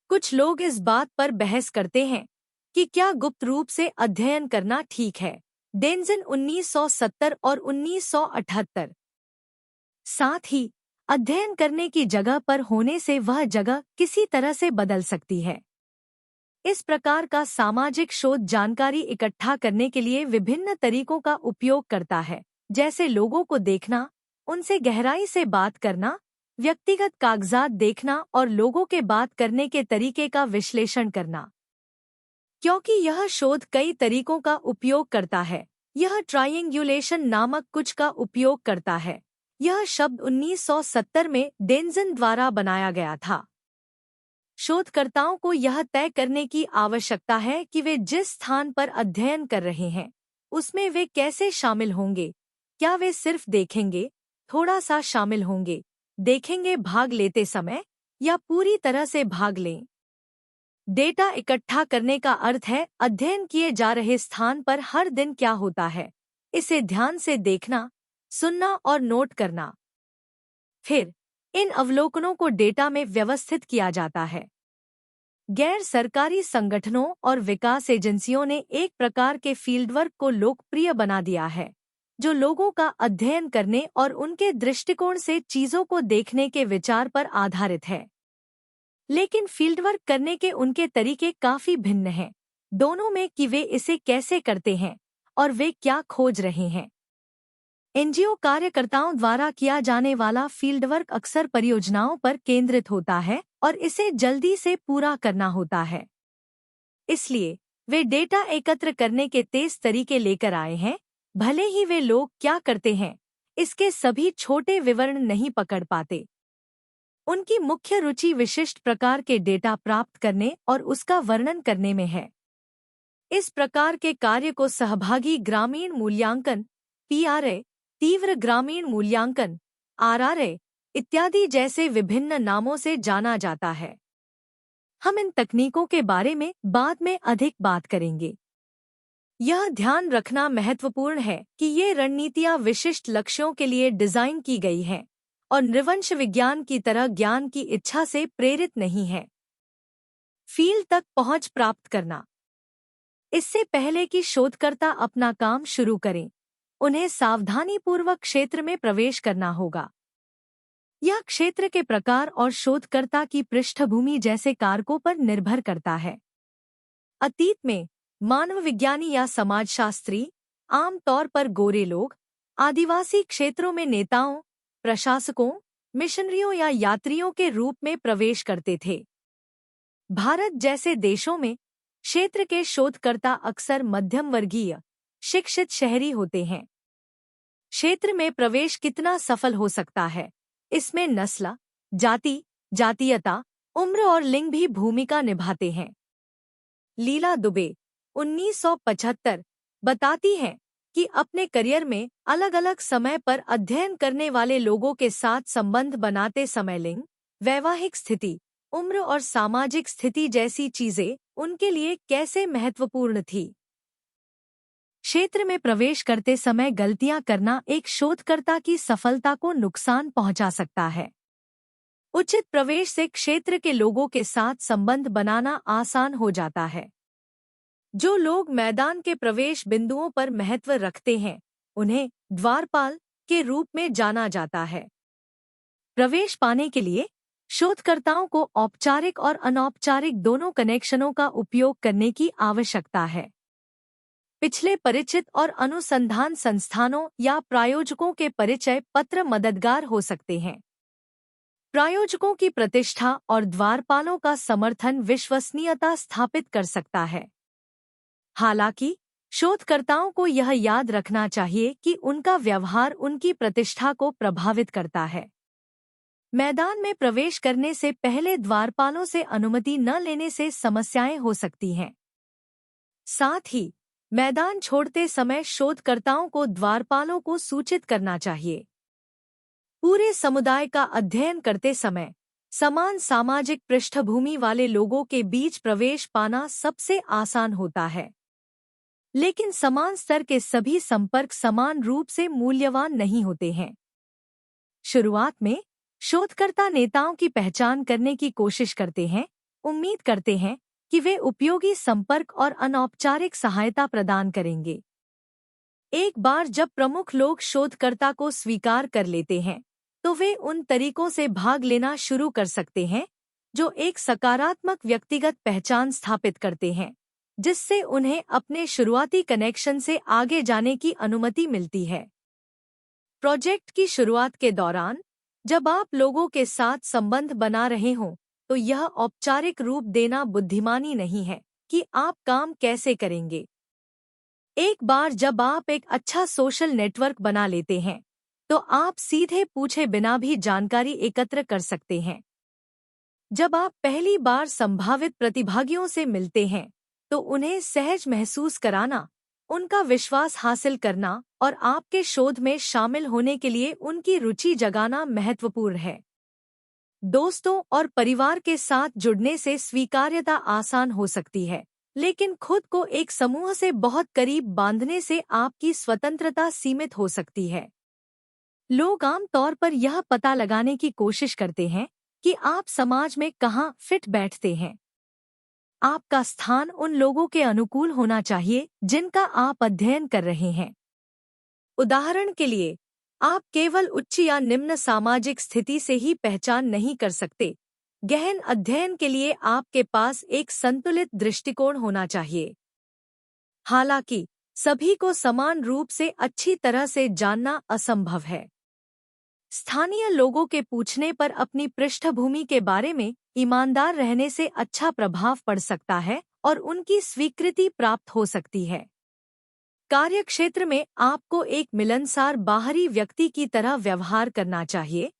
कुछ लोग इस बात पर बहस करते हैं कि क्या गुप्त रूप से अध्ययन करना ठीक है। डेंजन 1970 और 1978। साथ ही अध्ययन करने की जगह पर होने से वह जगह किसी तरह से बदल सकती है। इस प्रकार का सामाजिक शोध जानकारी इकट्ठा करने के लिए विभिन्न तरीकों का उपयोग करता है, जैसे लोगों को देखना, उनसे गहराई से बात करना, व्यक्तिगत कागजात देखना और लोगों के बात करने के तरीके का विश्लेषण करना। क्योंकि यह शोध कई तरीकों का उपयोग करता है, यह ट्रायंगुलेशन नामक कुछ का उपयोग करता है। यह शब्द 1970 में डेंजन द्वारा बनाया गया था। शोधकर्ताओं को यह तय करने की आवश्यकता है कि वे जिस स्थान पर अध्ययन कर रहे हैं उसमें वे कैसे शामिल होंगे। क्या वे सिर्फ देखेंगे, थोड़ा सा शामिल होंगे, देखेंगे भाग लेते समय, या पूरी तरह से भाग लें। डेटा इकट्ठा करने का अर्थ है अध्ययन किए जा रहे स्थान पर हर दिन क्या होता है, इसे ध्यान से देखना, सुनना और नोट करना। फिर इन अवलोकनों को डेटा में व्यवस्थित किया जाता है। गैर सरकारी संगठनों और विकास एजेंसियों ने एक प्रकार के फील्डवर्क को लोकप्रिय बना दिया है, जो लोगों का अध्ययन करने और उनके दृष्टिकोण से चीजों को देखने के विचार पर आधारित है। लेकिन फील्डवर्क करने के उनके तरीके काफी भिन्न हैं, दोनों में कि वे इसे कैसे करते हैं और वे क्या खोज रहे हैं। एनजीओ कार्यकर्ताओं द्वारा किया जाने वाला फील्डवर्क अक्सर परियोजनाओं पर केंद्रित होता है और इसे जल्दी से पूरा करना होता है। इसलिए वे डेटा एकत्र करने के तेज तरीके लेकर आए हैं। भले ही वे लोग क्या करते हैं इसके सभी छोटे विवरण नहीं पकड़ पाते। उनकी मुख्य रुचि विशिष्ट प्रकार के डेटा प्राप्त करने और उसका वर्णन करने में है। इस प्रकार के कार्य को सहभागी ग्रामीण मूल्यांकन, पीआरए, तीव्र ग्रामीण मूल्यांकन, आरआरए इत्यादि जैसे विभिन्न नामों से जाना जाता है। हम इन तकनीकों के बारे में बाद में अधिक बात करेंगे। यह ध्यान रखना महत्वपूर्ण है कि ये रणनीतियां विशिष्ट लक्ष्यों के लिए डिजाइन की गई हैं और नृवंश विज्ञान की तरह ज्ञान की इच्छा से प्रेरित नहीं है। फील्ड तक पहुंच प्राप्त करना। इससे पहले कि शोधकर्ता अपना काम शुरू करें, उन्हें सावधानीपूर्वक क्षेत्र में प्रवेश करना होगा। यह क्षेत्र के प्रकार और शोधकर्ता की पृष्ठभूमि जैसे कारकों पर निर्भर करता है। अतीत में मानव विज्ञानी या समाजशास्त्री आम तौर पर गोरे लोग आदिवासी क्षेत्रों में नेताओं, प्रशासकों, मिशनरियों या यात्रियों के रूप में प्रवेश करते थे। भारत जैसे देशों में क्षेत्र के शोधकर्ता अक्सर मध्यम वर्गीय शिक्षित शहरी होते हैं। क्षेत्र में प्रवेश कितना सफल हो सकता है, इसमें नस्ल, जाति, जातीयता, उम्र और लिंग भी भूमिका निभाते हैं। लीला दुबे 1975 बताती हैं कि अपने करियर में अलग अलग समय पर अध्ययन करने वाले लोगों के साथ संबंध बनाते समय लिंग, वैवाहिक स्थिति, उम्र और सामाजिक स्थिति जैसी चीजें उनके लिए कैसे महत्वपूर्ण थी। क्षेत्र में प्रवेश करते समय गलतियां करना एक शोधकर्ता की सफलता को नुकसान पहुंचा सकता है। उचित प्रवेश से क्षेत्र के लोगों के साथ संबंध बनाना आसान हो जाता है। जो लोग मैदान के प्रवेश बिंदुओं पर महत्व रखते हैं, उन्हें द्वारपाल के रूप में जाना जाता है। प्रवेश पाने के लिए शोधकर्ताओं को औपचारिक और अनौपचारिक दोनों कनेक्शनों का उपयोग करने की आवश्यकता है। पिछले परिचित और अनुसंधान संस्थानों या प्रायोजकों के परिचय पत्र मददगार हो सकते हैं। प्रायोजकों की प्रतिष्ठा और द्वारपालों का समर्थन विश्वसनीयता स्थापित कर सकता है। हालांकि शोधकर्ताओं को यह याद रखना चाहिए कि उनका व्यवहार उनकी प्रतिष्ठा को प्रभावित करता है। मैदान में प्रवेश करने से पहले द्वारपालों से अनुमति न लेने से समस्याएं हो सकती हैं। साथ ही मैदान छोड़ते समय शोधकर्ताओं को द्वारपालों को सूचित करना चाहिए। पूरे समुदाय का अध्ययन करते समय समान सामाजिक पृष्ठभूमि वाले लोगों के बीच प्रवेश पाना सबसे आसान होता है, लेकिन समान स्तर के सभी संपर्क समान रूप से मूल्यवान नहीं होते हैं। शुरुआत में शोधकर्ता नेताओं की पहचान करने की कोशिश करते हैं, उम्मीद करते हैं कि वे उपयोगी संपर्क और अनौपचारिक सहायता प्रदान करेंगे। एक बार जब प्रमुख लोग शोधकर्ता को स्वीकार कर लेते हैं, तो वे उन तरीकों से भाग लेना शुरू कर सकते हैं जो एक सकारात्मक व्यक्तिगत पहचान स्थापित करते हैं, जिससे उन्हें अपने शुरुआती कनेक्शन से आगे जाने की अनुमति मिलती है। प्रोजेक्ट की शुरुआत के दौरान जब आप लोगों के साथ संबंध बना रहे हों, तो यह औपचारिक रूप देना बुद्धिमानी नहीं है कि आप काम कैसे करेंगे। एक बार जब आप एक अच्छा सोशल नेटवर्क बना लेते हैं, तो आप सीधे पूछे बिना भी जानकारी एकत्र कर सकते हैं। जब आप पहली बार संभावित प्रतिभागियों से मिलते हैं, तो उन्हें सहज महसूस कराना, उनका विश्वास हासिल करना और आपके शोध में शामिल होने के लिए उनकी रुचि जगाना महत्वपूर्ण है। दोस्तों और परिवार के साथ जुड़ने से स्वीकार्यता आसान हो सकती है, लेकिन खुद को एक समूह से बहुत करीब बांधने से आपकी स्वतंत्रता सीमित हो सकती है। लोग आम तौर पर यह पता लगाने की कोशिश करते हैं कि आप समाज में कहाँ फिट बैठते हैं। आपका स्थान उन लोगों के अनुकूल होना चाहिए जिनका आप अध्ययन कर रहे हैं। उदाहरण के लिए, आप केवल उच्च या निम्न सामाजिक स्थिति से ही पहचान नहीं कर सकते। गहन अध्ययन के लिए आपके पास एक संतुलित दृष्टिकोण होना चाहिए। हालांकि सभी को समान रूप से अच्छी तरह से जानना असंभव है। स्थानीय लोगों के पूछने पर अपनी पृष्ठभूमि के बारे में ईमानदार रहने से अच्छा प्रभाव पड़ सकता है और उनकी स्वीकृति प्राप्त हो सकती है। कार्यक्षेत्र में आपको एक मिलनसार बाहरी व्यक्ति की तरह व्यवहार करना चाहिए,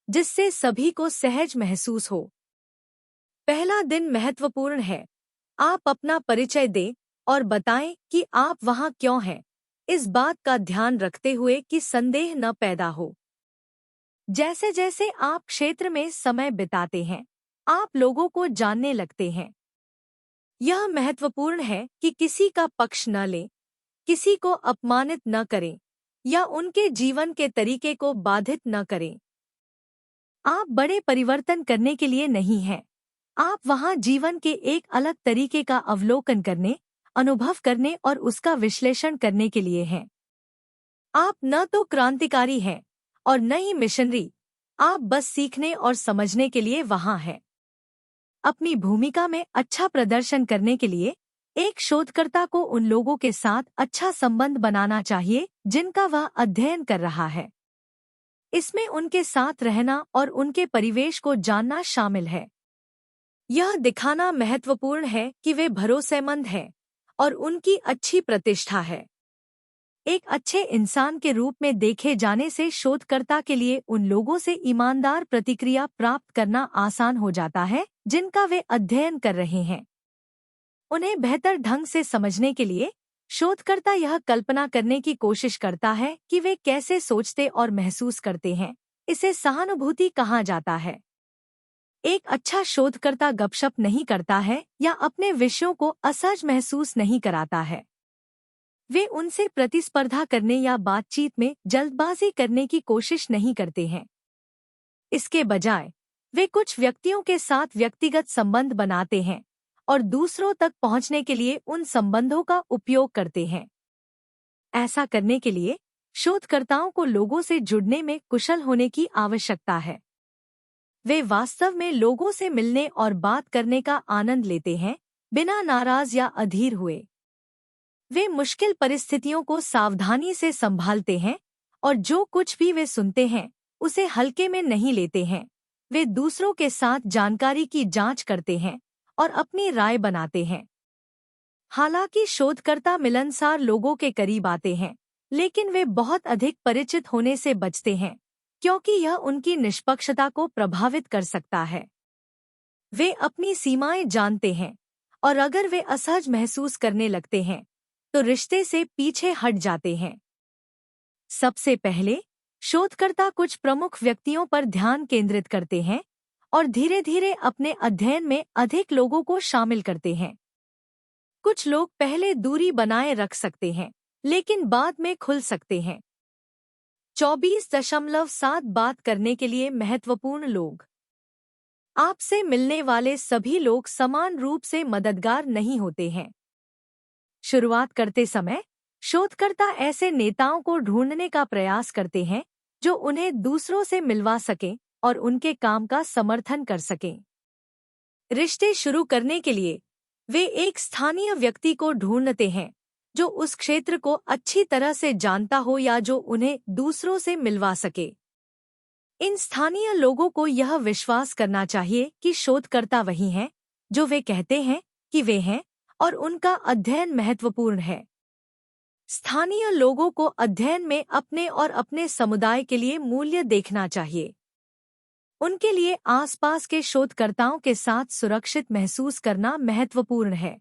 जिससे सभी को सहज महसूस हो। पहला दिन महत्वपूर्ण है। आप अपना परिचय दें और बताएं कि आप वहां क्यों हैं, इस बात का ध्यान रखते हुए कि संदेह न पैदा हो। जैसे जैसे आप क्षेत्र में समय बिताते हैं, आप लोगों को जानने लगते हैं। यह महत्वपूर्ण है कि किसी का पक्ष न लें, किसी को अपमानित न करें या उनके जीवन के तरीके को बाधित न करें। आप बड़े परिवर्तन करने के लिए नहीं हैं। आप वहां जीवन के एक अलग तरीके का अवलोकन करने, अनुभव करने और उसका विश्लेषण करने के लिए हैं। आप न तो क्रांतिकारी हैं और न ही मिशनरी, आप बस सीखने और समझने के लिए वहां हैं। अपनी भूमिका में अच्छा प्रदर्शन करने के लिए एक शोधकर्ता को उन लोगों के साथ अच्छा संबंध बनाना चाहिए जिनका वह अध्ययन कर रहा है। इसमें उनके साथ रहना और उनके परिवेश को जानना शामिल है। यह दिखाना महत्वपूर्ण है कि वे भरोसेमंद हैं और उनकी अच्छी प्रतिष्ठा है। एक अच्छे इंसान के रूप में देखे जाने से शोधकर्ता के लिए उन लोगों से ईमानदार प्रतिक्रिया प्राप्त करना आसान हो जाता है जिनका वे अध्ययन कर रहे हैं। उन्हें बेहतर ढंग से समझने के लिए शोधकर्ता यह कल्पना करने की कोशिश करता है कि वे कैसे सोचते और महसूस करते हैं। इसे सहानुभूति कहा जाता है। एक अच्छा शोधकर्ता गपशप नहीं करता है या अपने विषयों को असहज महसूस नहीं कराता है। वे उनसे प्रतिस्पर्धा करने या बातचीत में जल्दबाजी करने की कोशिश नहीं करते हैं। इसके बजाय वे कुछ व्यक्तियों के साथ व्यक्तिगत संबंध बनाते हैं और दूसरों तक पहुंचने के लिए उन संबंधों का उपयोग करते हैं। ऐसा करने के लिए शोधकर्ताओं को लोगों से जुड़ने में कुशल होने की आवश्यकता है। वे वास्तव में लोगों से मिलने और बात करने का आनंद लेते हैं, बिना नाराज या अधीर हुए। वे मुश्किल परिस्थितियों को सावधानी से संभालते हैं और जो कुछ भी वे सुनते हैं उसे हल्के में नहीं लेते हैं। वे दूसरों के साथ जानकारी की जांच करते हैं और अपनी राय बनाते हैं। हालांकि शोधकर्ता मिलनसार लोगों के करीब आते हैं, लेकिन वे बहुत अधिक परिचित होने से बचते हैं, क्योंकि यह उनकी निष्पक्षता को प्रभावित कर सकता है। वे अपनी सीमाएं जानते हैं और अगर वे असहज महसूस करने लगते हैं तो रिश्ते से पीछे हट जाते हैं। सबसे पहले शोधकर्ता कुछ प्रमुख व्यक्तियों पर ध्यान केंद्रित करते हैं और धीरे धीरे अपने अध्ययन में अधिक लोगों को शामिल करते हैं। कुछ लोग पहले दूरी बनाए रख सकते हैं, लेकिन बाद में खुल सकते हैं। 24.7 बात करने के लिए महत्वपूर्ण लोग। आपसे मिलने वाले सभी लोग समान रूप से मददगार नहीं होते हैं। शुरुआत करते समय शोधकर्ता ऐसे नेताओं को ढूंढने का प्रयास करते हैं जो उन्हें दूसरों से मिलवा सकें और उनके काम का समर्थन कर सकें। रिश्ते शुरू करने के लिए वे एक स्थानीय व्यक्ति को ढूंढते हैं जो उस क्षेत्र को अच्छी तरह से जानता हो या जो उन्हें दूसरों से मिलवा सके। इन स्थानीय लोगों को यह विश्वास करना चाहिए कि शोधकर्ता वही हैं जो वे कहते हैं कि वे हैं और उनका अध्ययन महत्वपूर्ण है। स्थानीय लोगों को अध्ययन में अपने और अपने समुदाय के लिए मूल्य देखना चाहिए। उनके लिए आसपास के शोधकर्ताओं के साथ सुरक्षित महसूस करना महत्वपूर्ण है।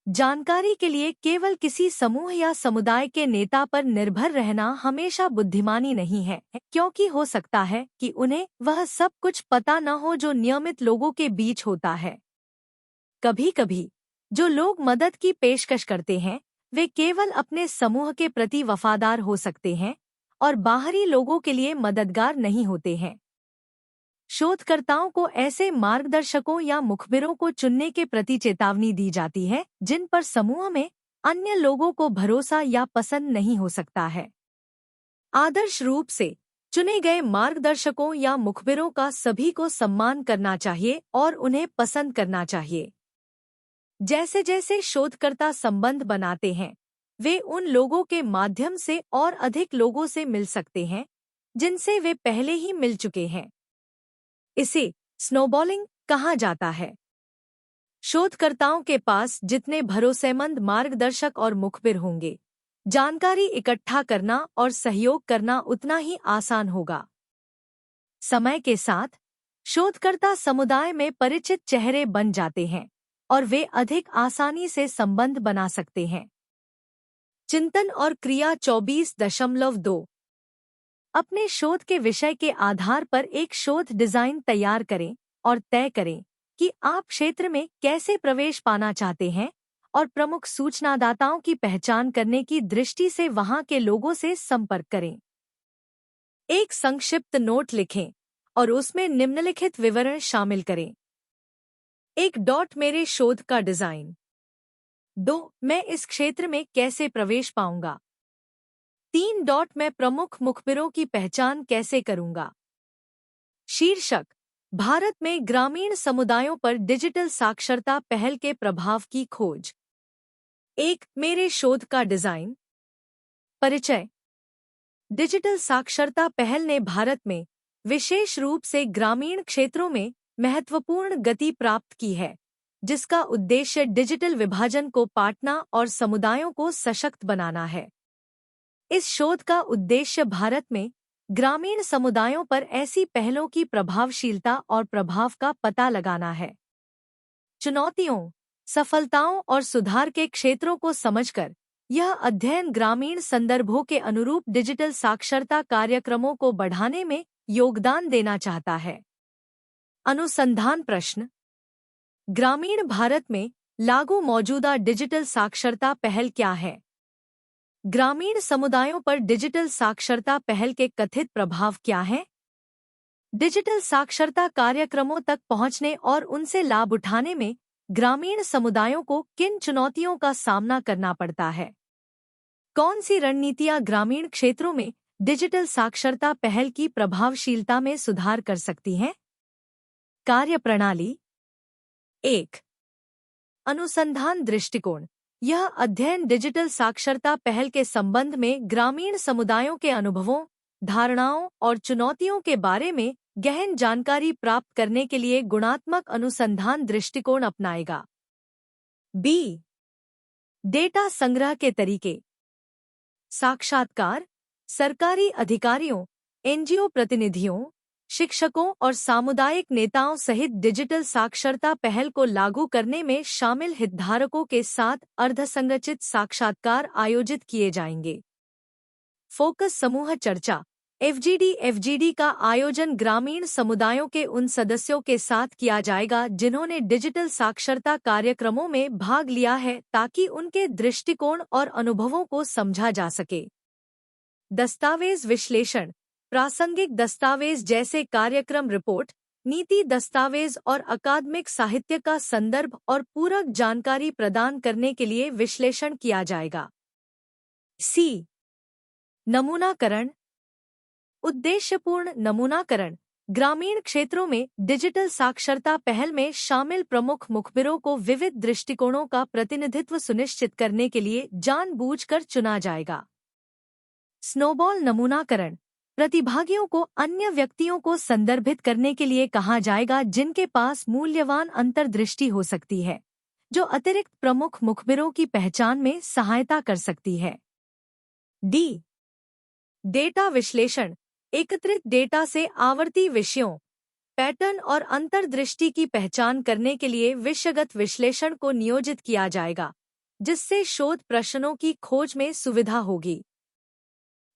जानकारी के लिए केवल किसी समूह या समुदाय के नेता पर निर्भर रहना हमेशा बुद्धिमानी नहीं है, क्योंकि हो सकता है कि उन्हें वह सब कुछ पता न हो जो नियमित लोगों के बीच होता है। कभी-कभी जो लोग मदद की पेशकश करते हैं वे केवल अपने समूह के प्रति वफादार हो सकते हैं और बाहरी लोगों के लिए मददगार नहीं होते हैं। शोधकर्ताओं को ऐसे मार्गदर्शकों या मुखबिरों को चुनने के प्रति चेतावनी दी जाती है जिन पर समूह में अन्य लोगों को भरोसा या पसंद नहीं हो सकता है। आदर्श रूप से चुने गए मार्गदर्शकों या मुखबिरों का सभी को सम्मान करना चाहिए और उन्हें पसंद करना चाहिए। जैसे जैसे शोधकर्ता संबंध बनाते हैं वे उन लोगों के माध्यम से और अधिक लोगों से मिल सकते हैं जिनसे वे पहले ही मिल चुके हैं। इसे स्नोबॉलिंग कहा जाता है। शोधकर्ताओं के पास जितने भरोसेमंद मार्गदर्शक और मुखबिर होंगे, जानकारी इकट्ठा करना और सहयोग करना उतना ही आसान होगा। समय के साथ शोधकर्ता समुदाय में परिचित चेहरे बन जाते हैं और वे अधिक आसानी से संबंध बना सकते हैं। चिंतन और क्रिया 24.2 अपने शोध के विषय के आधार पर एक शोध डिजाइन तैयार करें और तय करें कि आप क्षेत्र में कैसे प्रवेश पाना चाहते हैं और प्रमुख सूचनादाताओं की पहचान करने की दृष्टि से वहां के लोगों से संपर्क करें। एक संक्षिप्त नोट लिखें और उसमें निम्नलिखित विवरण शामिल करें। 1. मेरे शोध का डिजाइन। 2. मैं इस क्षेत्र में कैसे प्रवेश पाऊंगा। 3. मैं प्रमुख मुखबिरों की पहचान कैसे करूंगा। शीर्षक: भारत में ग्रामीण समुदायों पर डिजिटल साक्षरता पहल के प्रभाव की खोज। 1. मेरे शोध का डिजाइन। परिचय: डिजिटल साक्षरता पहल ने भारत में विशेष रूप से ग्रामीण क्षेत्रों में महत्वपूर्ण गति प्राप्त की है, जिसका उद्देश्य डिजिटल विभाजन को पाटना और समुदायों को सशक्त बनाना है। इस शोध का उद्देश्य भारत में ग्रामीण समुदायों पर ऐसी पहलों की प्रभावशीलता और प्रभाव का पता लगाना है। चुनौतियों, सफलताओं और सुधार के क्षेत्रों को समझकर यह अध्ययन ग्रामीण संदर्भों के अनुरूप डिजिटल साक्षरता कार्यक्रमों को बढ़ाने में योगदान देना चाहता है। अनुसंधान प्रश्न: ग्रामीण भारत में लागू मौजूदा डिजिटल साक्षरता पहल क्या है? ग्रामीण समुदायों पर डिजिटल साक्षरता पहल के कथित प्रभाव क्या हैं? डिजिटल साक्षरता कार्यक्रमों तक पहुंचने और उनसे लाभ उठाने में ग्रामीण समुदायों को किन चुनौतियों का सामना करना पड़ता है? कौन सी रणनीतियां ग्रामीण क्षेत्रों में डिजिटल साक्षरता पहल की प्रभावशीलता में सुधार कर सकती हैं? कार्यप्रणाली। 1. अनुसंधान दृष्टिकोण। यह अध्ययन डिजिटल साक्षरता पहल के संबंध में ग्रामीण समुदायों के अनुभवों, धारणाओं और चुनौतियों के बारे में गहन जानकारी प्राप्त करने के लिए गुणात्मक अनुसंधान दृष्टिकोण अपनाएगा। बी. डेटा संग्रह के तरीके। साक्षात्कार, सरकारी अधिकारियों, एनजीओ प्रतिनिधियों, शिक्षकों और सामुदायिक नेताओं सहित डिजिटल साक्षरता पहल को लागू करने में शामिल हितधारकों के साथ अर्धसंरचित साक्षात्कार आयोजित किए जाएंगे। फोकस समूह चर्चा। एफजीडी का आयोजन ग्रामीण समुदायों के उन सदस्यों के साथ किया जाएगा जिन्होंने डिजिटल साक्षरता कार्यक्रमों में भाग लिया है, ताकि उनके दृष्टिकोण और अनुभवों को समझा जा सके। दस्तावेज विश्लेषण। प्रासंगिक दस्तावेज जैसे कार्यक्रम रिपोर्ट, नीति दस्तावेज और अकादमिक साहित्य का संदर्भ और पूरक जानकारी प्रदान करने के लिए विश्लेषण किया जाएगा। सी. नमूनाकरण। उद्देश्यपूर्ण नमूनाकरण। ग्रामीण क्षेत्रों में डिजिटल साक्षरता पहल में शामिल प्रमुख मुखबिरों को विविध दृष्टिकोणों का प्रतिनिधित्व सुनिश्चित करने के लिए जानबूझकर चुना जाएगा। स्नोबॉल नमूनाकरण। प्रतिभागियों को अन्य व्यक्तियों को संदर्भित करने के लिए कहा जाएगा जिनके पास मूल्यवान अंतर्दृष्टि हो सकती है, जो अतिरिक्त प्रमुख मुखबिरों की पहचान में सहायता कर सकती है। डी. डेटा विश्लेषण। एकत्रित डेटा से आवर्ती विषयों, पैटर्न और अंतर्दृष्टि की पहचान करने के लिए विषयगत विश्लेषण को नियोजित किया जाएगा, जिससे शोध प्रश्नों की खोज में सुविधा होगी।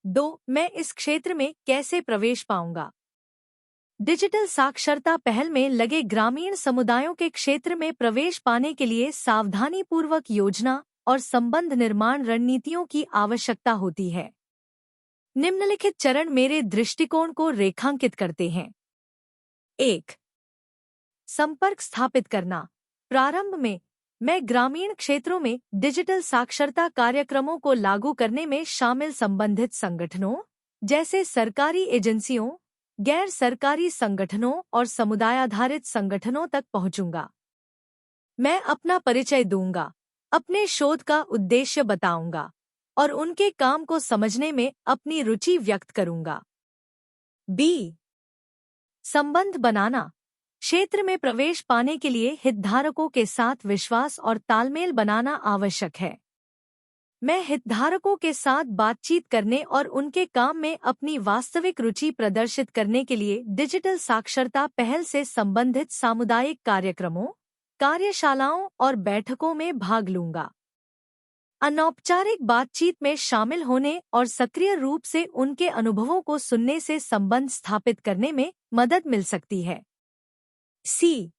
2. मैं इस क्षेत्र में कैसे प्रवेश पाऊंगा? डिजिटल साक्षरता पहल में लगे ग्रामीण समुदायों के क्षेत्र में प्रवेश पाने के लिए सावधानीपूर्वक योजना और संबंध निर्माण रणनीतियों की आवश्यकता होती है। निम्नलिखित चरण मेरे दृष्टिकोण को रेखांकित करते हैं। 1. संपर्क स्थापित करना। प्रारंभ में मैं ग्रामीण क्षेत्रों में डिजिटल साक्षरता कार्यक्रमों को लागू करने में शामिल संबंधित संगठनों, जैसे सरकारी एजेंसियों, गैर सरकारी संगठनों और समुदाय आधारित संगठनों तक पहुंचूंगा। मैं अपना परिचय दूंगा, अपने शोध का उद्देश्य बताऊंगा और उनके काम को समझने में अपनी रुचि व्यक्त करूंगा। बी. संबंध बनाना। क्षेत्र में प्रवेश पाने के लिए हितधारकों के साथ विश्वास और तालमेल बनाना आवश्यक है। मैं हितधारकों के साथ बातचीत करने और उनके काम में अपनी वास्तविक रुचि प्रदर्शित करने के लिए डिजिटल साक्षरता पहल से संबंधित सामुदायिक कार्यक्रमों, कार्यशालाओं और बैठकों में भाग लूंगा। अनौपचारिक बातचीत में शामिल होने और सक्रिय रूप से उनके अनुभवों को सुनने से संबंध स्थापित करने में मदद मिल सकती है। सी.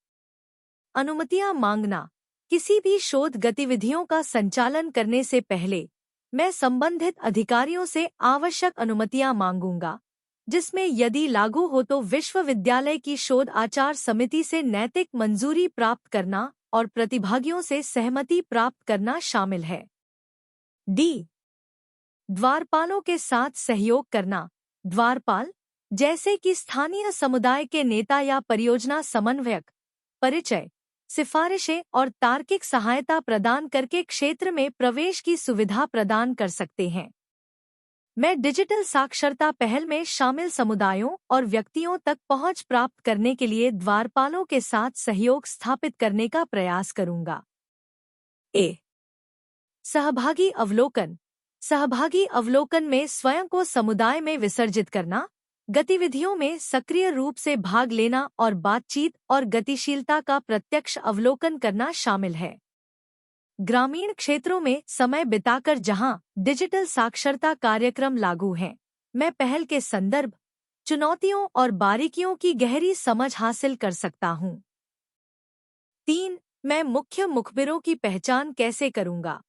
अनुमतियां मांगना। किसी भी शोध गतिविधियों का संचालन करने से पहले मैं संबंधित अधिकारियों से आवश्यक अनुमतियां मांगूंगा, जिसमें यदि लागू हो तो विश्वविद्यालय की शोध आचार समिति से नैतिक मंजूरी प्राप्त करना और प्रतिभागियों से सहमति प्राप्त करना शामिल है। डी. द्वारपालों के साथ सहयोग करना। द्वारपाल, जैसे कि स्थानीय समुदाय के नेता या परियोजना समन्वयक, परिचय, सिफारिशें और तार्किक सहायता प्रदान करके क्षेत्र में प्रवेश की सुविधा प्रदान कर सकते हैं। मैं डिजिटल साक्षरता पहल में शामिल समुदायों और व्यक्तियों तक पहुंच प्राप्त करने के लिए द्वारपालों के साथ सहयोग स्थापित करने का प्रयास करूंगा। ए. सहभागी अवलोकन। सहभागी अवलोकन में स्वयं को समुदाय में विसर्जित करना, गतिविधियों में सक्रिय रूप से भाग लेना और बातचीत और गतिशीलता का प्रत्यक्ष अवलोकन करना शामिल है। ग्रामीण क्षेत्रों में समय बिताकर जहां डिजिटल साक्षरता कार्यक्रम लागू हैं, मैं पहल के संदर्भ, चुनौतियों और बारीकियों की गहरी समझ हासिल कर सकता हूं। 3. मैं मुख्य मुखबिरों की पहचान कैसे करूंगा?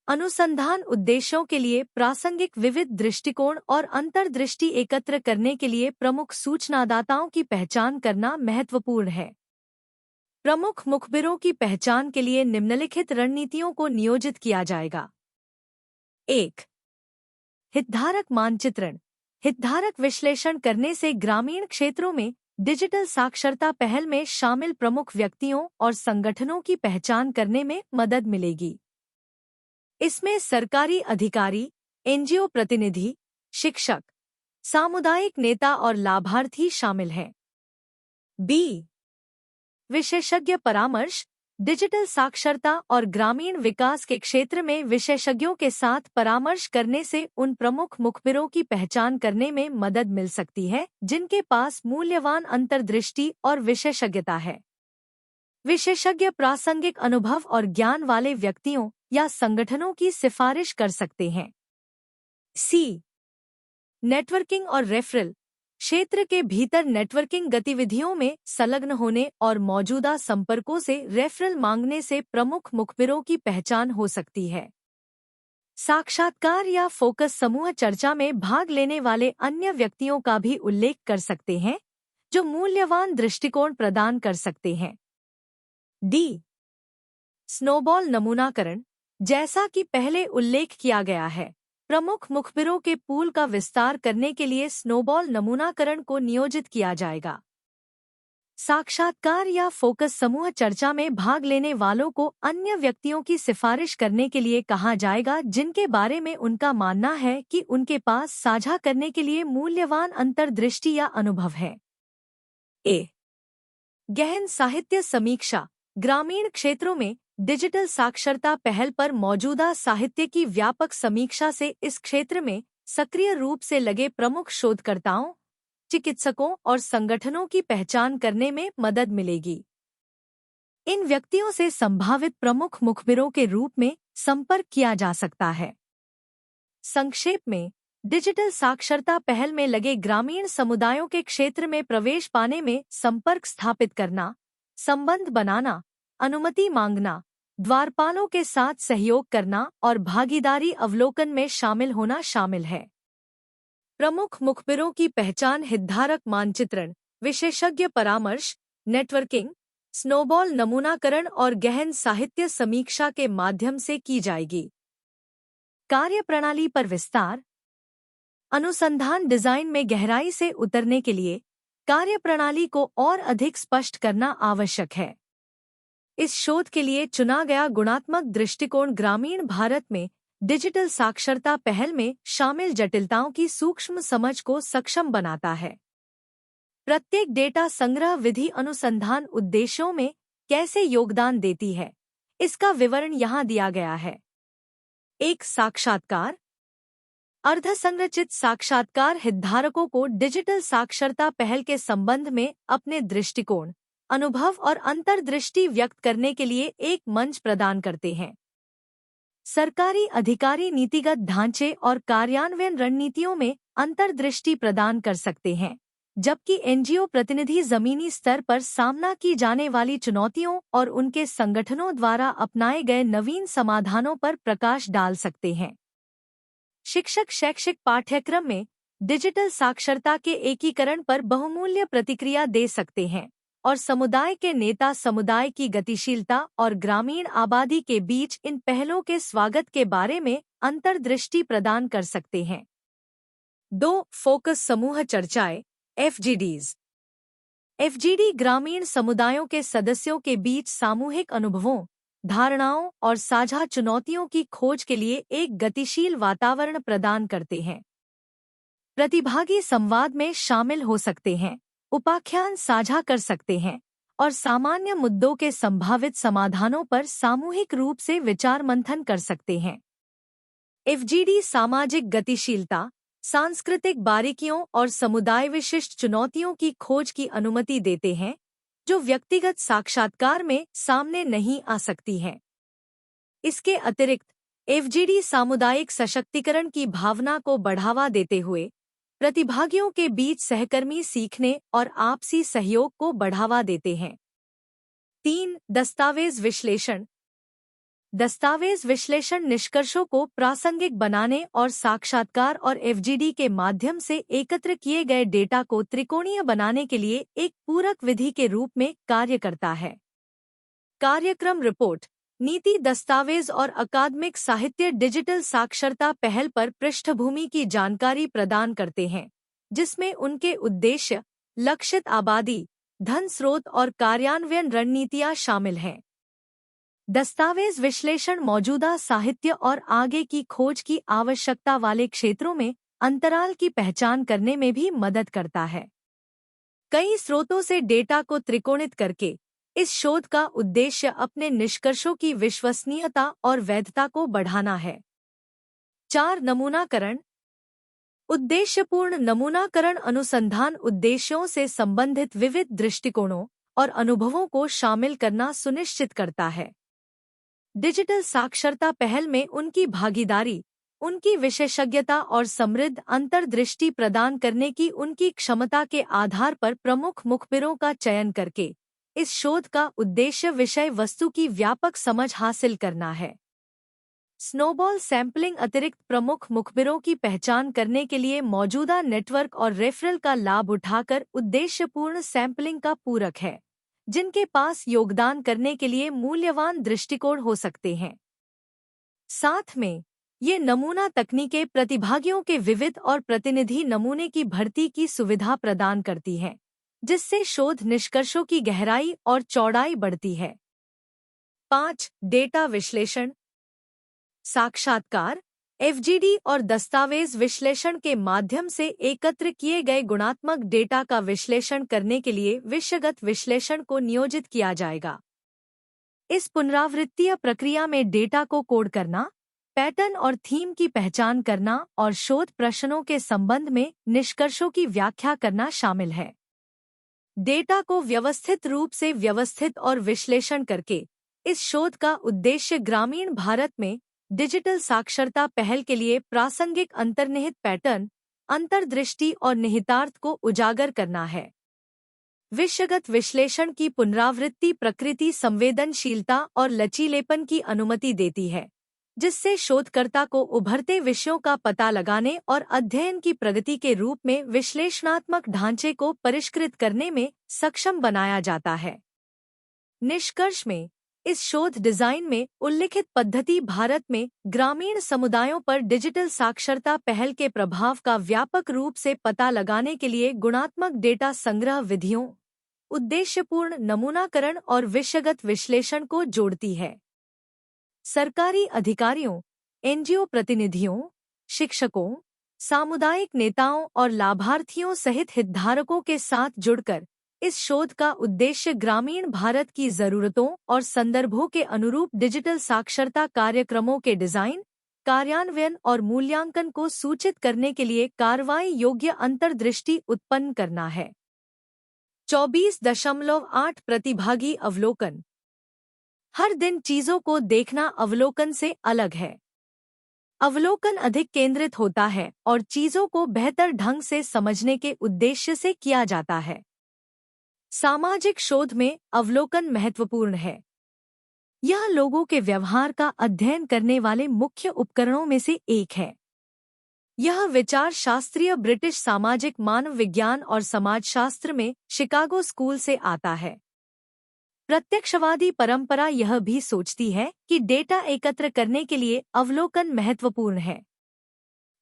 अनुसंधान उद्देश्यों के लिए प्रासंगिक विविध दृष्टिकोण और अंतर्दृष्टि एकत्र करने के लिए प्रमुख सूचनादाताओं की पहचान करना महत्वपूर्ण है। प्रमुख मुखबिरों की पहचान के लिए निम्नलिखित रणनीतियों को नियोजित किया जाएगा। 1. हितधारक मानचित्रण। हितधारक विश्लेषण करने से ग्रामीण क्षेत्रों में डिजिटल साक्षरता पहल में शामिल प्रमुख व्यक्तियों और संगठनों की पहचान करने में मदद मिलेगी। इसमें सरकारी अधिकारी, एनजीओ प्रतिनिधि, शिक्षक, सामुदायिक नेता और लाभार्थी शामिल हैं। बी, विशेषज्ञ परामर्श। डिजिटल साक्षरता और ग्रामीण विकास के क्षेत्र में विशेषज्ञों के साथ परामर्श करने से उन प्रमुख मुखबिरों की पहचान करने में मदद मिल सकती है जिनके पास मूल्यवान अंतर्दृष्टि और विशेषज्ञता है। विशेषज्ञ प्रासंगिक अनुभव और ज्ञान वाले व्यक्तियों या संगठनों की सिफारिश कर सकते हैं। सी, नेटवर्किंग और रेफरल। क्षेत्र के भीतर नेटवर्किंग गतिविधियों में संलग्न होने और मौजूदा संपर्कों से रेफरल मांगने से प्रमुख मुखबिरों की पहचान हो सकती है। साक्षात्कार या फोकस समूह चर्चा में भाग लेने वाले अन्य व्यक्तियों का भी उल्लेख कर सकते हैं जो मूल्यवान दृष्टिकोण प्रदान कर सकते हैं। डी, स्नोबॉल नमूनाकरण। जैसा कि पहले उल्लेख किया गया है, प्रमुख मुखबिरों के पूल का विस्तार करने के लिए स्नोबॉल नमूनाकरण को नियोजित किया जाएगा। साक्षात्कार या फोकस समूह चर्चा में भाग लेने वालों को अन्य व्यक्तियों की सिफारिश करने के लिए कहा जाएगा जिनके बारे में उनका मानना है कि उनके पास साझा करने के लिए मूल्यवान अंतर्दृष्टि या अनुभव है। ए, गहन साहित्य समीक्षा। ग्रामीण क्षेत्रों में डिजिटल साक्षरता पहल पर मौजूदा साहित्य की व्यापक समीक्षा से इस क्षेत्र में सक्रिय रूप से लगे प्रमुख शोधकर्ताओं, चिकित्सकों और संगठनों की पहचान करने में मदद मिलेगी। इन व्यक्तियों से संभावित प्रमुख मुखबिरों के रूप में संपर्क किया जा सकता है। संक्षेप में, डिजिटल साक्षरता पहल में लगे ग्रामीण समुदायों के क्षेत्र में प्रवेश पाने में संपर्क स्थापित करना, संबंध बनाना, अनुमति मांगना, द्वारपालों के साथ सहयोग करना और भागीदारी अवलोकन में शामिल होना शामिल है। प्रमुख मुखबिरों की पहचान हितधारक मानचित्रण, विशेषज्ञ परामर्श, नेटवर्किंग, स्नोबॉल नमूनाकरण और गहन साहित्य समीक्षा के माध्यम से की जाएगी। कार्यप्रणाली पर विस्तार। अनुसंधान डिजाइन में गहराई से उतरने के लिए कार्यप्रणाली को और अधिक स्पष्ट करना आवश्यक है। इस शोध के लिए चुना गया गुणात्मक दृष्टिकोण ग्रामीण भारत में डिजिटल साक्षरता पहल में शामिल जटिलताओं की सूक्ष्म समझ को सक्षम बनाता है। प्रत्येक डेटा संग्रह विधि अनुसंधान उद्देश्यों में कैसे योगदान देती है, इसका विवरण यहाँ दिया गया है। एक, साक्षात्कार। अर्धसंरचित साक्षात्कार हितधारकों को डिजिटल साक्षरता पहल के संबंध में अपने दृष्टिकोण, अनुभव और अंतर्दृष्टि व्यक्त करने के लिए एक मंच प्रदान करते हैं। सरकारी अधिकारी नीतिगत ढांचे और कार्यान्वयन रणनीतियों में अंतर्दृष्टि प्रदान कर सकते हैं, जबकि एनजीओ प्रतिनिधि जमीनी स्तर पर सामना की जाने वाली चुनौतियों और उनके संगठनों द्वारा अपनाए गए नवीन समाधानों पर प्रकाश डाल सकते हैं। शिक्षक शैक्षिक पाठ्यक्रम में डिजिटल साक्षरता के एकीकरण पर बहुमूल्य प्रतिक्रिया दे सकते हैं और समुदाय के नेता समुदाय की गतिशीलता और ग्रामीण आबादी के बीच इन पहलों के स्वागत के बारे में अंतर्दृष्टि प्रदान कर सकते हैं। 2, फोकस समूह चर्चाएं, एफजीडीज। एफजीडी ग्रामीण समुदायों के सदस्यों के बीच सामूहिक अनुभवों, धारणाओं और साझा चुनौतियों की खोज के लिए एक गतिशील वातावरण प्रदान करते हैं। प्रतिभागी संवाद में शामिल हो सकते हैं, उपाख्यान साझा कर सकते हैं और सामान्य मुद्दों के संभावित समाधानों पर सामूहिक रूप से विचार मंथन कर सकते हैं। एफजीडी सामाजिक गतिशीलता, सांस्कृतिक बारीकियों और समुदाय विशिष्ट चुनौतियों की खोज की अनुमति देते हैं जो व्यक्तिगत साक्षात्कार में सामने नहीं आ सकती हैं। इसके अतिरिक्त एफजीडी सामुदायिक सशक्तिकरण की भावना को बढ़ावा देते हुए प्रतिभागियों के बीच सहकर्मी सीखने और आपसी सहयोग को बढ़ावा देते हैं। 3, दस्तावेज विश्लेषण। दस्तावेज विश्लेषण निष्कर्षों को प्रासंगिक बनाने और साक्षात्कार और एफजीडी के माध्यम से एकत्र किए गए डेटा को त्रिकोणीय बनाने के लिए एक पूरक विधि के रूप में कार्य करता है। कार्यक्रम रिपोर्ट, नीति दस्तावेज और अकादमिक साहित्य डिजिटल साक्षरता पहल पर पृष्ठभूमि की जानकारी प्रदान करते हैं, जिसमें उनके उद्देश्य, लक्षित आबादी, धन स्रोत और कार्यान्वयन रणनीतियां शामिल हैं। दस्तावेज विश्लेषण मौजूदा साहित्य और आगे की खोज की आवश्यकता वाले क्षेत्रों में अंतराल की पहचान करने में भी मदद करता है। कई स्रोतों से डेटा को त्रिकोणित करके इस शोध का उद्देश्य अपने निष्कर्षों की विश्वसनीयता और वैधता को बढ़ाना है। 4. नमूनाकरण। उद्देश्यपूर्ण नमूनाकरण अनुसंधान उद्देश्यों से संबंधित विविध दृष्टिकोणों और अनुभवों को शामिल करना सुनिश्चित करता है। डिजिटल साक्षरता पहल में उनकी भागीदारी, उनकी विशेषज्ञता और समृद्ध अंतर्दृष्टि प्रदान करने की उनकी क्षमता के आधार पर प्रमुख मुखबिरों का चयन करके इस शोध का उद्देश्य विषय वस्तु की व्यापक समझ हासिल करना है। स्नोबॉल सैंपलिंग अतिरिक्त प्रमुख मुखबिरों की पहचान करने के लिए मौजूदा नेटवर्क और रेफरल का लाभ उठाकर उद्देश्यपूर्ण सैंपलिंग का पूरक है, जिनके पास योगदान करने के लिए मूल्यवान दृष्टिकोण हो सकते हैं। साथ में ये नमूना तकनीकें प्रतिभागियों के विविध और प्रतिनिधि नमूने की भर्ती की सुविधा प्रदान करती हैं, जिससे शोध निष्कर्षों की गहराई और चौड़ाई बढ़ती है। 5. डेटा विश्लेषण। साक्षात्कार, एफजीडी और दस्तावेज विश्लेषण के माध्यम से एकत्र किए गए गुणात्मक डेटा का विश्लेषण करने के लिए विषयगत विश्लेषण को नियोजित किया जाएगा। इस पुनरावृत्तीय प्रक्रिया में डेटा को कोड करना, पैटर्न और थीम की पहचान करना और शोध प्रश्नों के संबंध में निष्कर्षों की व्याख्या करना शामिल है। डेटा को व्यवस्थित रूप से व्यवस्थित और विश्लेषण करके इस शोध का उद्देश्य ग्रामीण भारत में डिजिटल साक्षरता पहल के लिए प्रासंगिक अंतर्निहित पैटर्न, अंतर्दृष्टि और निहितार्थ को उजागर करना है। विषयगत विश्लेषण की पुनरावृत्ति प्रकृति संवेदनशीलता और लचीलेपन की अनुमति देती है, जिससे शोधकर्ता को उभरते विषयों का पता लगाने और अध्ययन की प्रगति के रूप में विश्लेषणात्मक ढांचे को परिष्कृत करने में सक्षम बनाया जाता है। निष्कर्ष में इस शोध डिजाइन में उल्लिखित पद्धति भारत में ग्रामीण समुदायों पर डिजिटल साक्षरता पहल के प्रभाव का व्यापक रूप से पता लगाने के लिए गुणात्मक डेटा संग्रह विधियों, उद्देश्यपूर्ण नमूनाकरण और विषयगत विश्लेषण को जोड़ती है। सरकारी अधिकारियों, एनजीओ प्रतिनिधियों, शिक्षकों, सामुदायिक नेताओं और लाभार्थियों सहित हितधारकों के साथ जुड़कर इस शोध का उद्देश्य ग्रामीण भारत की जरूरतों और संदर्भों के अनुरूप डिजिटल साक्षरता कार्यक्रमों के डिजाइन, कार्यान्वयन और मूल्यांकन को सूचित करने के लिए कार्रवाई योग्य अंतर्दृष्टि उत्पन्न करना है। 24.8 प्रतिभागी अवलोकन। हर दिन चीजों को देखना अवलोकन से अलग है। अवलोकन अधिक केंद्रित होता है और चीजों को बेहतर ढंग से समझने के उद्देश्य से किया जाता है। सामाजिक शोध में अवलोकन महत्वपूर्ण है। यह लोगों के व्यवहार का अध्ययन करने वाले मुख्य उपकरणों में से एक है। यह विचार शास्त्रीय ब्रिटिश सामाजिक मानव विज्ञान और समाजशास्त्र में शिकागो स्कूल से आता है। प्रत्यक्षवादी परंपरा यह भी सोचती है कि डेटा एकत्र करने के लिए अवलोकन महत्वपूर्ण है।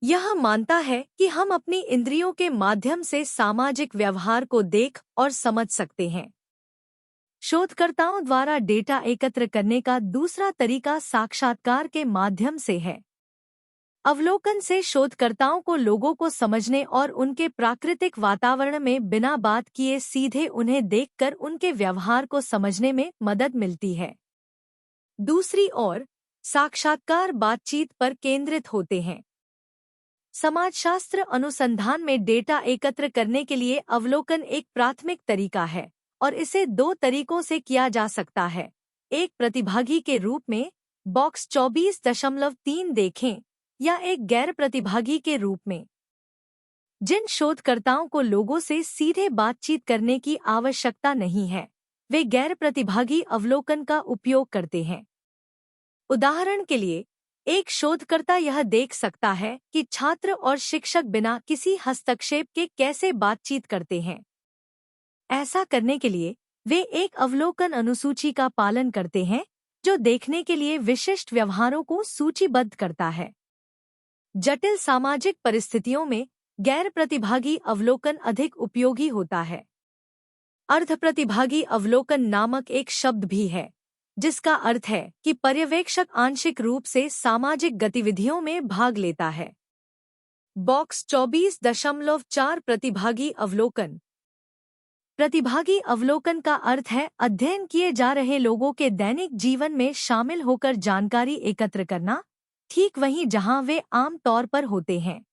यह मानता है कि हम अपनी इंद्रियों के माध्यम से सामाजिक व्यवहार को देख और समझ सकते हैं। शोधकर्ताओं द्वारा डेटा एकत्र करने का दूसरा तरीका साक्षात्कार के माध्यम से है। अवलोकन से शोधकर्ताओं को लोगों को समझने और उनके प्राकृतिक वातावरण में बिना बात किए सीधे उन्हें देखकर उनके व्यवहार को समझने में मदद मिलती है। दूसरी ओर, साक्षात्कार बातचीत पर केंद्रित होते हैं। समाजशास्त्र अनुसंधान में डेटा एकत्र करने के लिए अवलोकन एक प्राथमिक तरीका है और इसे दो तरीकों से किया जा सकता है। एक प्रतिभागी के रूप में बॉक्स 24.3 देखें या एक गैर प्रतिभागी के रूप में। जिन शोधकर्ताओं को लोगों से सीधे बातचीत करने की आवश्यकता नहीं है, वे गैर प्रतिभागी अवलोकन का उपयोग करते हैं। उदाहरण के लिए, एक शोधकर्ता यह देख सकता है कि छात्र और शिक्षक बिना किसी हस्तक्षेप के कैसे बातचीत करते हैं। ऐसा करने के लिए वे एक अवलोकन अनुसूची का पालन करते हैं, जो देखने के लिए विशिष्ट व्यवहारों को सूचीबद्ध करता है। जटिल सामाजिक परिस्थितियों में गैर प्रतिभागी अवलोकन अधिक उपयोगी होता है। अर्ध प्रतिभागी अवलोकन नामक एक शब्द भी है, जिसका अर्थ है कि पर्यवेक्षक आंशिक रूप से सामाजिक गतिविधियों में भाग लेता है। बॉक्स 24.4 प्रतिभागी अवलोकन। प्रतिभागी अवलोकन का अर्थ है अध्ययन किए जा रहे लोगों के दैनिक जीवन में शामिल होकर जानकारी एकत्र करना, ठीक वहीं जहां वे आम तौर पर होते हैं।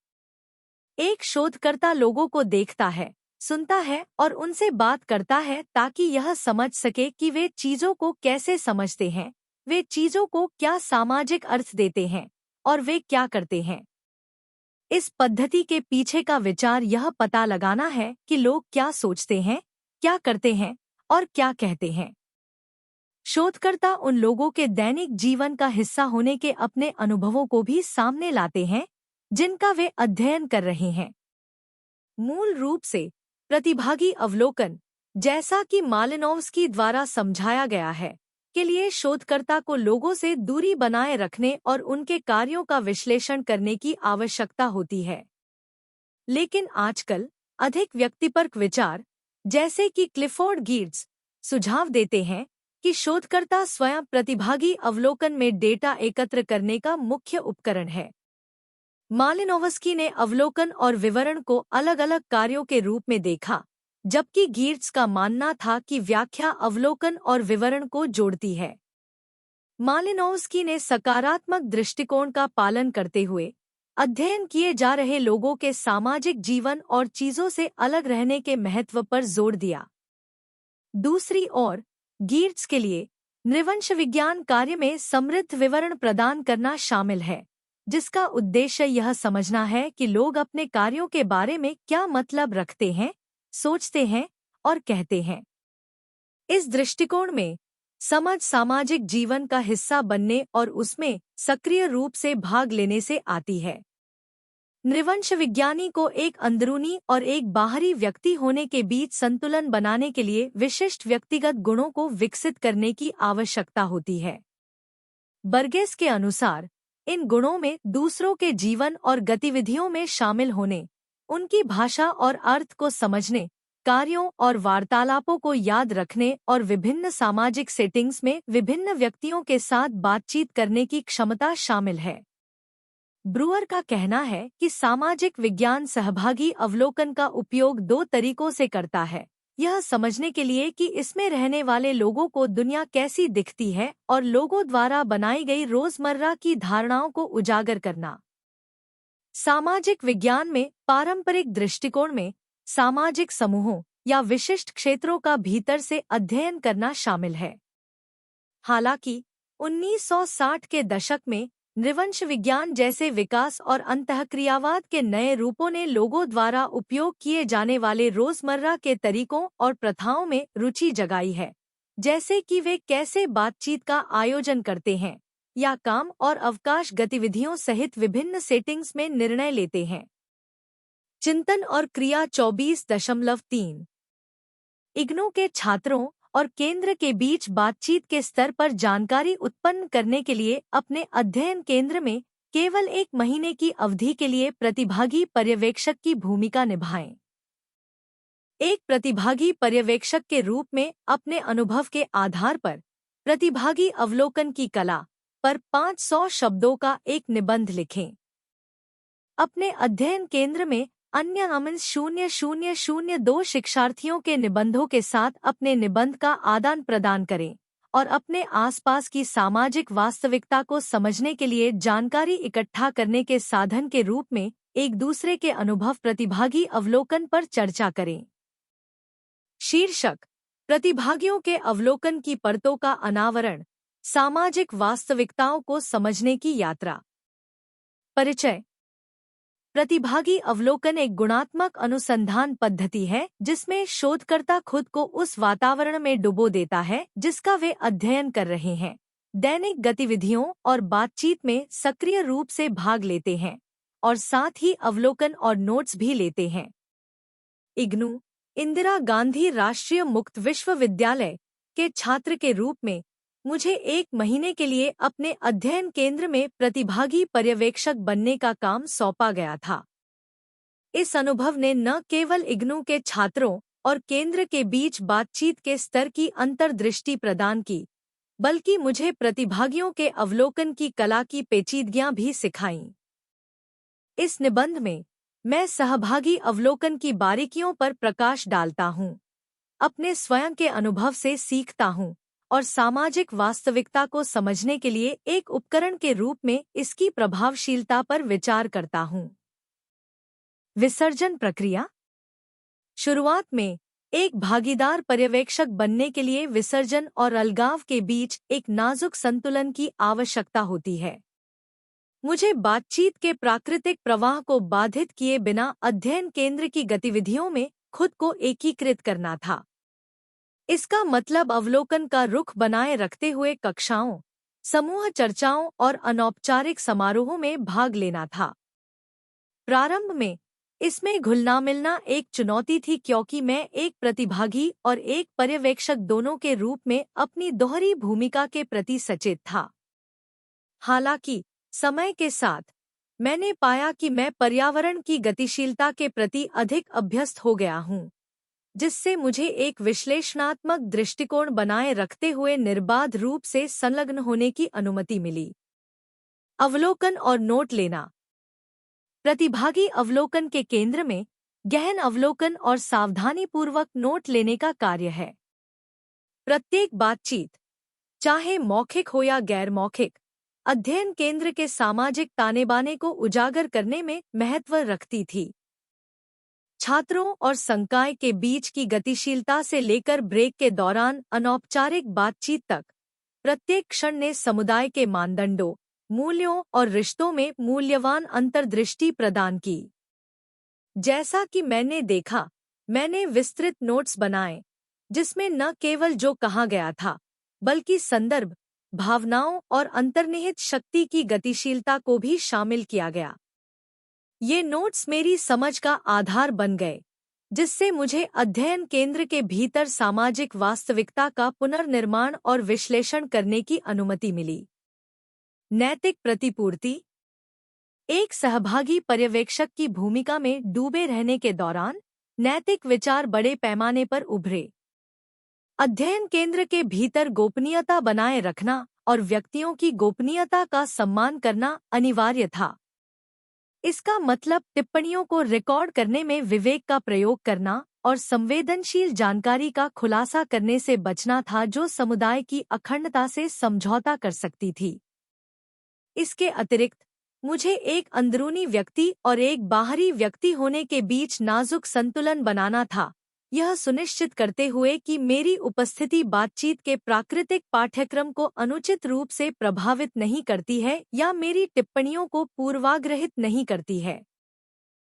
एक शोधकर्ता लोगों को देखता है, सुनता है और उनसे बात करता है ताकि यह समझ सके कि वे चीजों को कैसे समझते हैं, वे चीजों को क्या सामाजिक अर्थ देते हैं और वे क्या करते हैं। इस पद्धति के पीछे का विचार यह पता लगाना है कि लोग क्या सोचते हैं, क्या करते हैं और क्या कहते हैं। शोधकर्ता उन लोगों के दैनिक जीवन का हिस्सा होने के अपने अनुभवों को भी सामने लाते हैं जिनका वे अध्ययन कर रहे हैं। मूल रूप से प्रतिभागी अवलोकन, जैसा कि मालिनोव्स्की द्वारा समझाया गया है, के लिए शोधकर्ता को लोगों से दूरी बनाए रखने और उनके कार्यों का विश्लेषण करने की आवश्यकता होती है। लेकिन आजकल अधिक व्यक्तिपरक विचार, जैसे कि क्लिफोर्ड गिर्ड्स, सुझाव देते हैं कि शोधकर्ता स्वयं प्रतिभागी अवलोकन में डेटा एकत्र करने का मुख्य उपकरण है। मालिनोव्स्की ने अवलोकन और विवरण को अलग अलग कार्यों के रूप में देखा, जबकि गिर्ड्स का मानना था कि व्याख्या अवलोकन और विवरण को जोड़ती है। मालिनोव्स्की ने सकारात्मक दृष्टिकोण का पालन करते हुए अध्ययन किए जा रहे लोगों के सामाजिक जीवन और चीजों से अलग रहने के महत्व पर जोर दिया। दूसरी ओर, गिर्ड्स के लिए नृवंश विज्ञान कार्य में समृद्ध विवरण प्रदान करना शामिल है, जिसका उद्देश्य यह समझना है कि लोग अपने कार्यों के बारे में क्या मतलब रखते हैं, सोचते हैं और कहते हैं। इस दृष्टिकोण में समझ सामाजिक जीवन का हिस्सा बनने और उसमें सक्रिय रूप से भाग लेने से आती है। नृवंश विज्ञानी को एक अंदरूनी और एक बाहरी व्यक्ति होने के बीच संतुलन बनाने के लिए विशिष्ट व्यक्तिगत गुणों को विकसित करने की आवश्यकता होती है। बर्गेस के अनुसार इन गुणों में दूसरों के जीवन और गतिविधियों में शामिल होने, उनकी भाषा और अर्थ को समझने, कार्यों और वार्तालापों को याद रखने और विभिन्न सामाजिक सेटिंग्स में विभिन्न व्यक्तियों के साथ बातचीत करने की क्षमता शामिल है। ब्रुअर का कहना है कि सामाजिक विज्ञान सहभागी अवलोकन का उपयोग दो तरीकों से करता है, यह समझने के लिए कि इसमें रहने वाले लोगों को दुनिया कैसी दिखती है और लोगों द्वारा बनाई गई रोजमर्रा की धारणाओं को उजागर करना। सामाजिक विज्ञान में पारंपरिक दृष्टिकोण में सामाजिक समूहों या विशिष्ट क्षेत्रों का भीतर से अध्ययन करना शामिल है। हालांकि 1960 के दशक में नृवंश विज्ञान जैसे विकास और अंतःक्रियावाद के नए रूपों ने लोगों द्वारा उपयोग किए जाने वाले रोजमर्रा के तरीकों और प्रथाओं में रुचि जगाई है, जैसे कि वे कैसे बातचीत का आयोजन करते हैं या काम और अवकाश गतिविधियों सहित विभिन्न सेटिंग्स में निर्णय लेते हैं। चिंतन और क्रिया 24.3 इग्नू के छात्रों और केंद्र के बीच बातचीत के स्तर पर जानकारी उत्पन्न करने के लिए अपने अध्ययन केंद्र में केवल 1 महीने की अवधि के लिए प्रतिभागी पर्यवेक्षक की भूमिका निभाएं। एक प्रतिभागी पर्यवेक्षक के रूप में अपने अनुभव के आधार पर प्रतिभागी अवलोकन की कला पर 500 शब्दों का एक निबंध लिखें। अपने अध्ययन केंद्र में अन्य 0002 शिक्षार्थियों के निबंधों के साथ अपने निबंध का आदान प्रदान करें और अपने आसपास की सामाजिक वास्तविकता को समझने के लिए जानकारी इकट्ठा करने के साधन के रूप में एक दूसरे के अनुभव प्रतिभागी अवलोकन पर चर्चा करें। शीर्षक: प्रतिभागियों के अवलोकन की परतों का अनावरण, सामाजिक वास्तविकताओं को समझने की यात्रा। परिचय: प्रतिभागी अवलोकन एक गुणात्मक अनुसंधान पद्धति है जिसमें शोधकर्ता खुद को उस वातावरण में डुबो देता है जिसका वे अध्ययन कर रहे हैं, दैनिक गतिविधियों और बातचीत में सक्रिय रूप से भाग लेते हैं और साथ ही अवलोकन और नोट्स भी लेते हैं। इग्नू, इंदिरा गांधी राष्ट्रीय मुक्त विश्वविद्यालय के छात्र के रूप में मुझे 1 महीने के लिए अपने अध्ययन केंद्र में प्रतिभागी पर्यवेक्षक बनने का काम सौंपा गया था। इस अनुभव ने न केवल इग्नू के छात्रों और केंद्र के बीच बातचीत के स्तर की अंतर्दृष्टि प्रदान की, बल्कि मुझे प्रतिभागियों के अवलोकन की कला की पेचीदगियां भी सिखाईं। इस निबंध में मैं सहभागी अवलोकन की बारीकियों पर प्रकाश डालता हूँ, अपने स्वयं के अनुभव से सीखता हूँ और सामाजिक वास्तविकता को समझने के लिए एक उपकरण के रूप में इसकी प्रभावशीलता पर विचार करता हूँ। विसर्जन प्रक्रिया। शुरुआत में एक भागीदार पर्यवेक्षक बनने के लिए विसर्जन और अलगाव के बीच एक नाजुक संतुलन की आवश्यकता होती है। मुझे बातचीत के प्राकृतिक प्रवाह को बाधित किए बिना अध्ययन केंद्र की गतिविधियों में खुद को एकीकृत करना था। इसका मतलब अवलोकन का रुख बनाए रखते हुए कक्षाओं, समूह चर्चाओं और अनौपचारिक समारोहों में भाग लेना था। प्रारंभ में इसमें घुलना मिलना एक चुनौती थी, क्योंकि मैं एक प्रतिभागी और एक पर्यवेक्षक दोनों के रूप में अपनी दोहरी भूमिका के प्रति सचेत था। हालांकि समय के साथ मैंने पाया कि मैं पर्यावरण की गतिशीलता के प्रति अधिक अभ्यस्त हो गया हूँ, जिससे मुझे एक विश्लेषणात्मक दृष्टिकोण बनाए रखते हुए निर्बाध रूप से संलग्न होने की अनुमति मिली। अवलोकन और नोट लेना। प्रतिभागी अवलोकन के केंद्र में गहन अवलोकन और सावधानीपूर्वक नोट लेने का कार्य है। प्रत्येक बातचीत, चाहे मौखिक हो या गैर मौखिक, अध्ययन केंद्र के सामाजिक तानेबाने को उजागर करने में महत्व रखती थी। छात्रों और संकाय के बीच की गतिशीलता से लेकर ब्रेक के दौरान अनौपचारिक बातचीत तक, प्रत्येक क्षण ने समुदाय के मानदंडों, मूल्यों और रिश्तों में मूल्यवान अंतर्दृष्टि प्रदान की। जैसा कि मैंने देखा, मैंने विस्तृत नोट्स बनाए, जिसमें न केवल जो कहा गया था, बल्कि संदर्भ, भावनाओं और अंतर्निहित शक्ति की गतिशीलता को भी शामिल किया गया। ये नोट्स मेरी समझ का आधार बन गए, जिससे मुझे अध्ययन केंद्र के भीतर सामाजिक वास्तविकता का पुनर्निर्माण और विश्लेषण करने की अनुमति मिली। नैतिक प्रतिपूर्ति। एक सहभागी पर्यवेक्षक की भूमिका में डूबे रहने के दौरान नैतिक विचार बड़े पैमाने पर उभरे। अध्ययन केंद्र के भीतर गोपनीयता बनाए रखना और व्यक्तियों की गोपनीयता का सम्मान करना अनिवार्य था। इसका मतलब टिप्पणियों को रिकॉर्ड करने में विवेक का प्रयोग करना और संवेदनशील जानकारी का खुलासा करने से बचना था, जो समुदाय की अखंडता से समझौता कर सकती थी। इसके अतिरिक्त मुझे एक अंदरूनी व्यक्ति और एक बाहरी व्यक्ति होने के बीच नाजुक संतुलन बनाना था, यह सुनिश्चित करते हुए कि मेरी उपस्थिति बातचीत के प्राकृतिक पाठ्यक्रम को अनुचित रूप से प्रभावित नहीं करती है या मेरी टिप्पणियों को पूर्वाग्रहित नहीं करती है।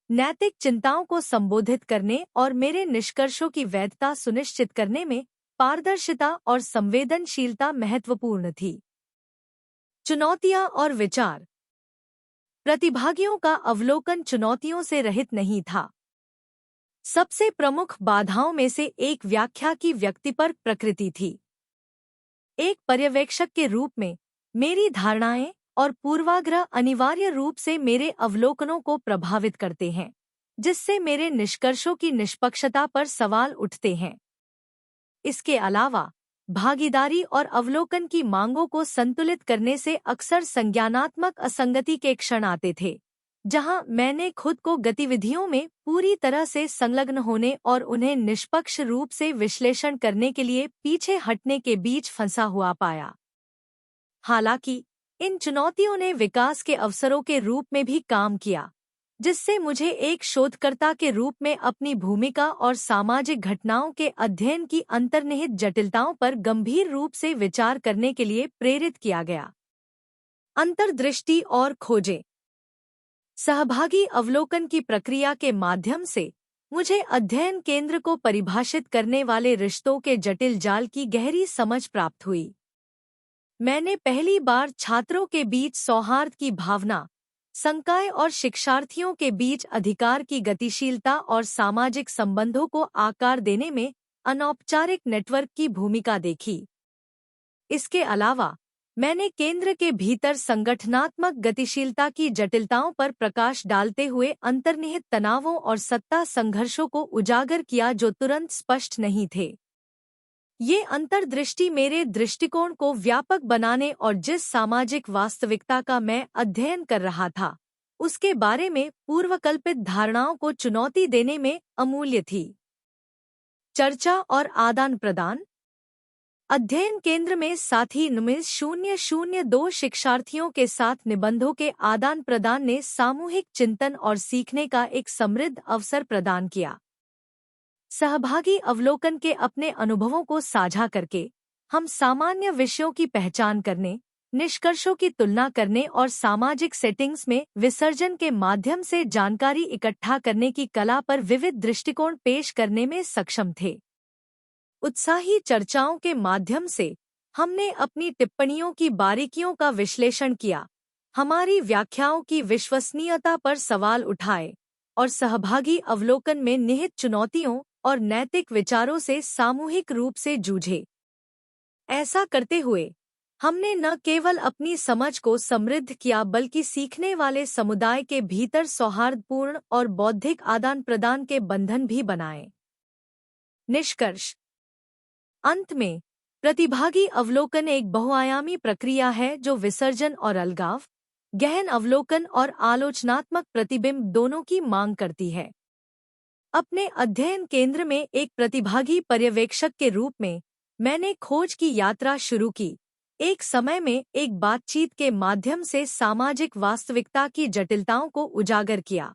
नैतिक चिंताओं को संबोधित करने और मेरे निष्कर्षों की वैधता सुनिश्चित करने में पारदर्शिता और संवेदनशीलता महत्वपूर्ण थी। चुनौतियां और विचार। प्रतिभागियों का अवलोकन चुनौतियों से रहित नहीं था। सबसे प्रमुख बाधाओं में से एक व्याख्या की व्यक्तिपर प्रकृति थी। एक पर्यवेक्षक के रूप में मेरी धारणाएं और पूर्वाग्रह अनिवार्य रूप से मेरे अवलोकनों को प्रभावित करते हैं, जिससे मेरे निष्कर्षों की निष्पक्षता पर सवाल उठते हैं। इसके अलावा भागीदारी और अवलोकन की मांगों को संतुलित करने से अक्सर संज्ञानात्मक असंगति के क्षण आते थे, जहां मैंने खुद को गतिविधियों में पूरी तरह से संलग्न होने और उन्हें निष्पक्ष रूप से विश्लेषण करने के लिए पीछे हटने के बीच फंसा हुआ पाया। हालांकि इन चुनौतियों ने विकास के अवसरों के रूप में भी काम किया, जिससे मुझे एक शोधकर्ता के रूप में अपनी भूमिका और सामाजिक घटनाओं के अध्ययन की अंतर्निहित जटिलताओं पर गंभीर रूप से विचार करने के लिए प्रेरित किया गया। अंतर्दृष्टि और खोजें। सहभागी अवलोकन की प्रक्रिया के माध्यम से मुझे अध्ययन केंद्र को परिभाषित करने वाले रिश्तों के जटिल जाल की गहरी समझ प्राप्त हुई। मैंने पहली बार छात्रों के बीच सौहार्द की भावना, संकाय और शिक्षार्थियों के बीच अधिकार की गतिशीलता और सामाजिक संबंधों को आकार देने में अनौपचारिक नेटवर्क की भूमिका देखी। इसके अलावा मैंने केंद्र के भीतर संगठनात्मक गतिशीलता की जटिलताओं पर प्रकाश डालते हुए अंतर्निहित तनावों और सत्ता संघर्षों को उजागर किया जो तुरंत स्पष्ट नहीं थे। ये अंतर्दृष्टि मेरे दृष्टिकोण को व्यापक बनाने और जिस सामाजिक वास्तविकता का मैं अध्ययन कर रहा था, उसके बारे में पूर्वकल्पित धारणाओं को चुनौती देने में अमूल्य थी। चर्चा और आदान प्रदान। अध्ययन केंद्र में साथी नुमिस 002 शिक्षार्थियों के साथ निबंधों के आदान प्रदान ने सामूहिक चिंतन और सीखने का एक समृद्ध अवसर प्रदान किया। सहभागी अवलोकन के अपने अनुभवों को साझा करके हम सामान्य विषयों की पहचान करने, निष्कर्षों की तुलना करने और सामाजिक सेटिंग्स में विसर्जन के माध्यम से जानकारी इकट्ठा करने की कला पर विविध दृष्टिकोण पेश करने में सक्षम थे। उत्साही चर्चाओं के माध्यम से हमने अपनी टिप्पणियों की बारीकियों का विश्लेषण किया, हमारी व्याख्याओं की विश्वसनीयता पर सवाल उठाए और सहभागी अवलोकन में निहित चुनौतियों और नैतिक विचारों से सामूहिक रूप से जूझे। ऐसा करते हुए हमने न केवल अपनी समझ को समृद्ध किया बल्कि सीखने वाले समुदाय के भीतर सौहार्दपूर्ण और बौद्धिक आदान प्रदान के बंधन भी बनाए। निष्कर्ष। अंत में, प्रतिभागी अवलोकन एक बहुआयामी प्रक्रिया है जो विसर्जन और अलगाव, गहन अवलोकन और आलोचनात्मक प्रतिबिंब दोनों की मांग करती है। अपने अध्ययन केंद्र में एक प्रतिभागी पर्यवेक्षक के रूप में मैंने खोज की यात्रा शुरू की, एक समय में एक बातचीत के माध्यम से सामाजिक वास्तविकता की जटिलताओं को उजागर किया।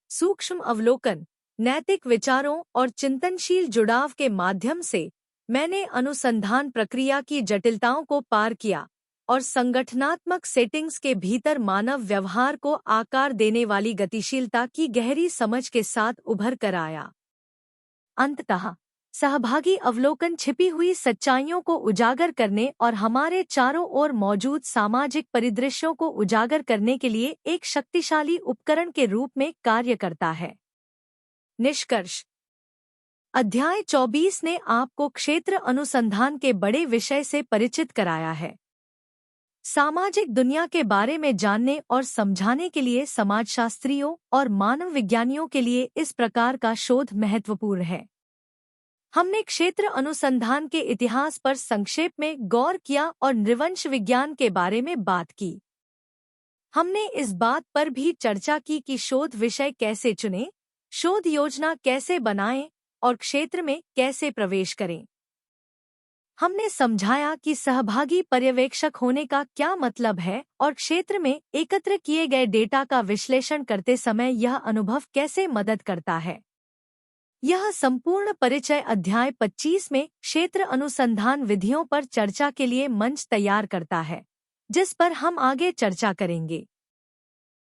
सूक्ष्म अवलोकन, नैतिक विचारों और चिंतनशील जुड़ाव के माध्यम से मैंने अनुसंधान प्रक्रिया की जटिलताओं को पार किया और संगठनात्मक सेटिंग्स के भीतर मानव व्यवहार को आकार देने वाली गतिशीलता की गहरी समझ के साथ उभर कर आया। अंततः सहभागी अवलोकन छिपी हुई सच्चाइयों को उजागर करने और हमारे चारों ओर मौजूद सामाजिक परिदृश्यों को उजागर करने के लिए एक शक्तिशाली उपकरण के रूप में कार्य करता है। निष्कर्ष। अध्याय 24 ने आपको क्षेत्र अनुसंधान के बड़े विषय से परिचित कराया है। सामाजिक दुनिया के बारे में जानने और समझाने के लिए समाजशास्त्रियों और मानव विज्ञानियों के लिए इस प्रकार का शोध महत्वपूर्ण है। हमने क्षेत्र अनुसंधान के इतिहास पर संक्षेप में गौर किया और नृवंश विज्ञान के बारे में बात की। हमने इस बात पर भी चर्चा की कि शोध विषय कैसे चुनें, शोध योजना कैसे बनाएं और क्षेत्र में कैसे प्रवेश करें। हमने समझाया कि सहभागी पर्यवेक्षक होने का क्या मतलब है और क्षेत्र में एकत्र किए गए डेटा का विश्लेषण करते समय यह अनुभव कैसे मदद करता है। यह संपूर्ण परिचय अध्याय 25 में क्षेत्र अनुसंधान विधियों पर चर्चा के लिए मंच तैयार करता है, जिस पर हम आगे चर्चा करेंगे।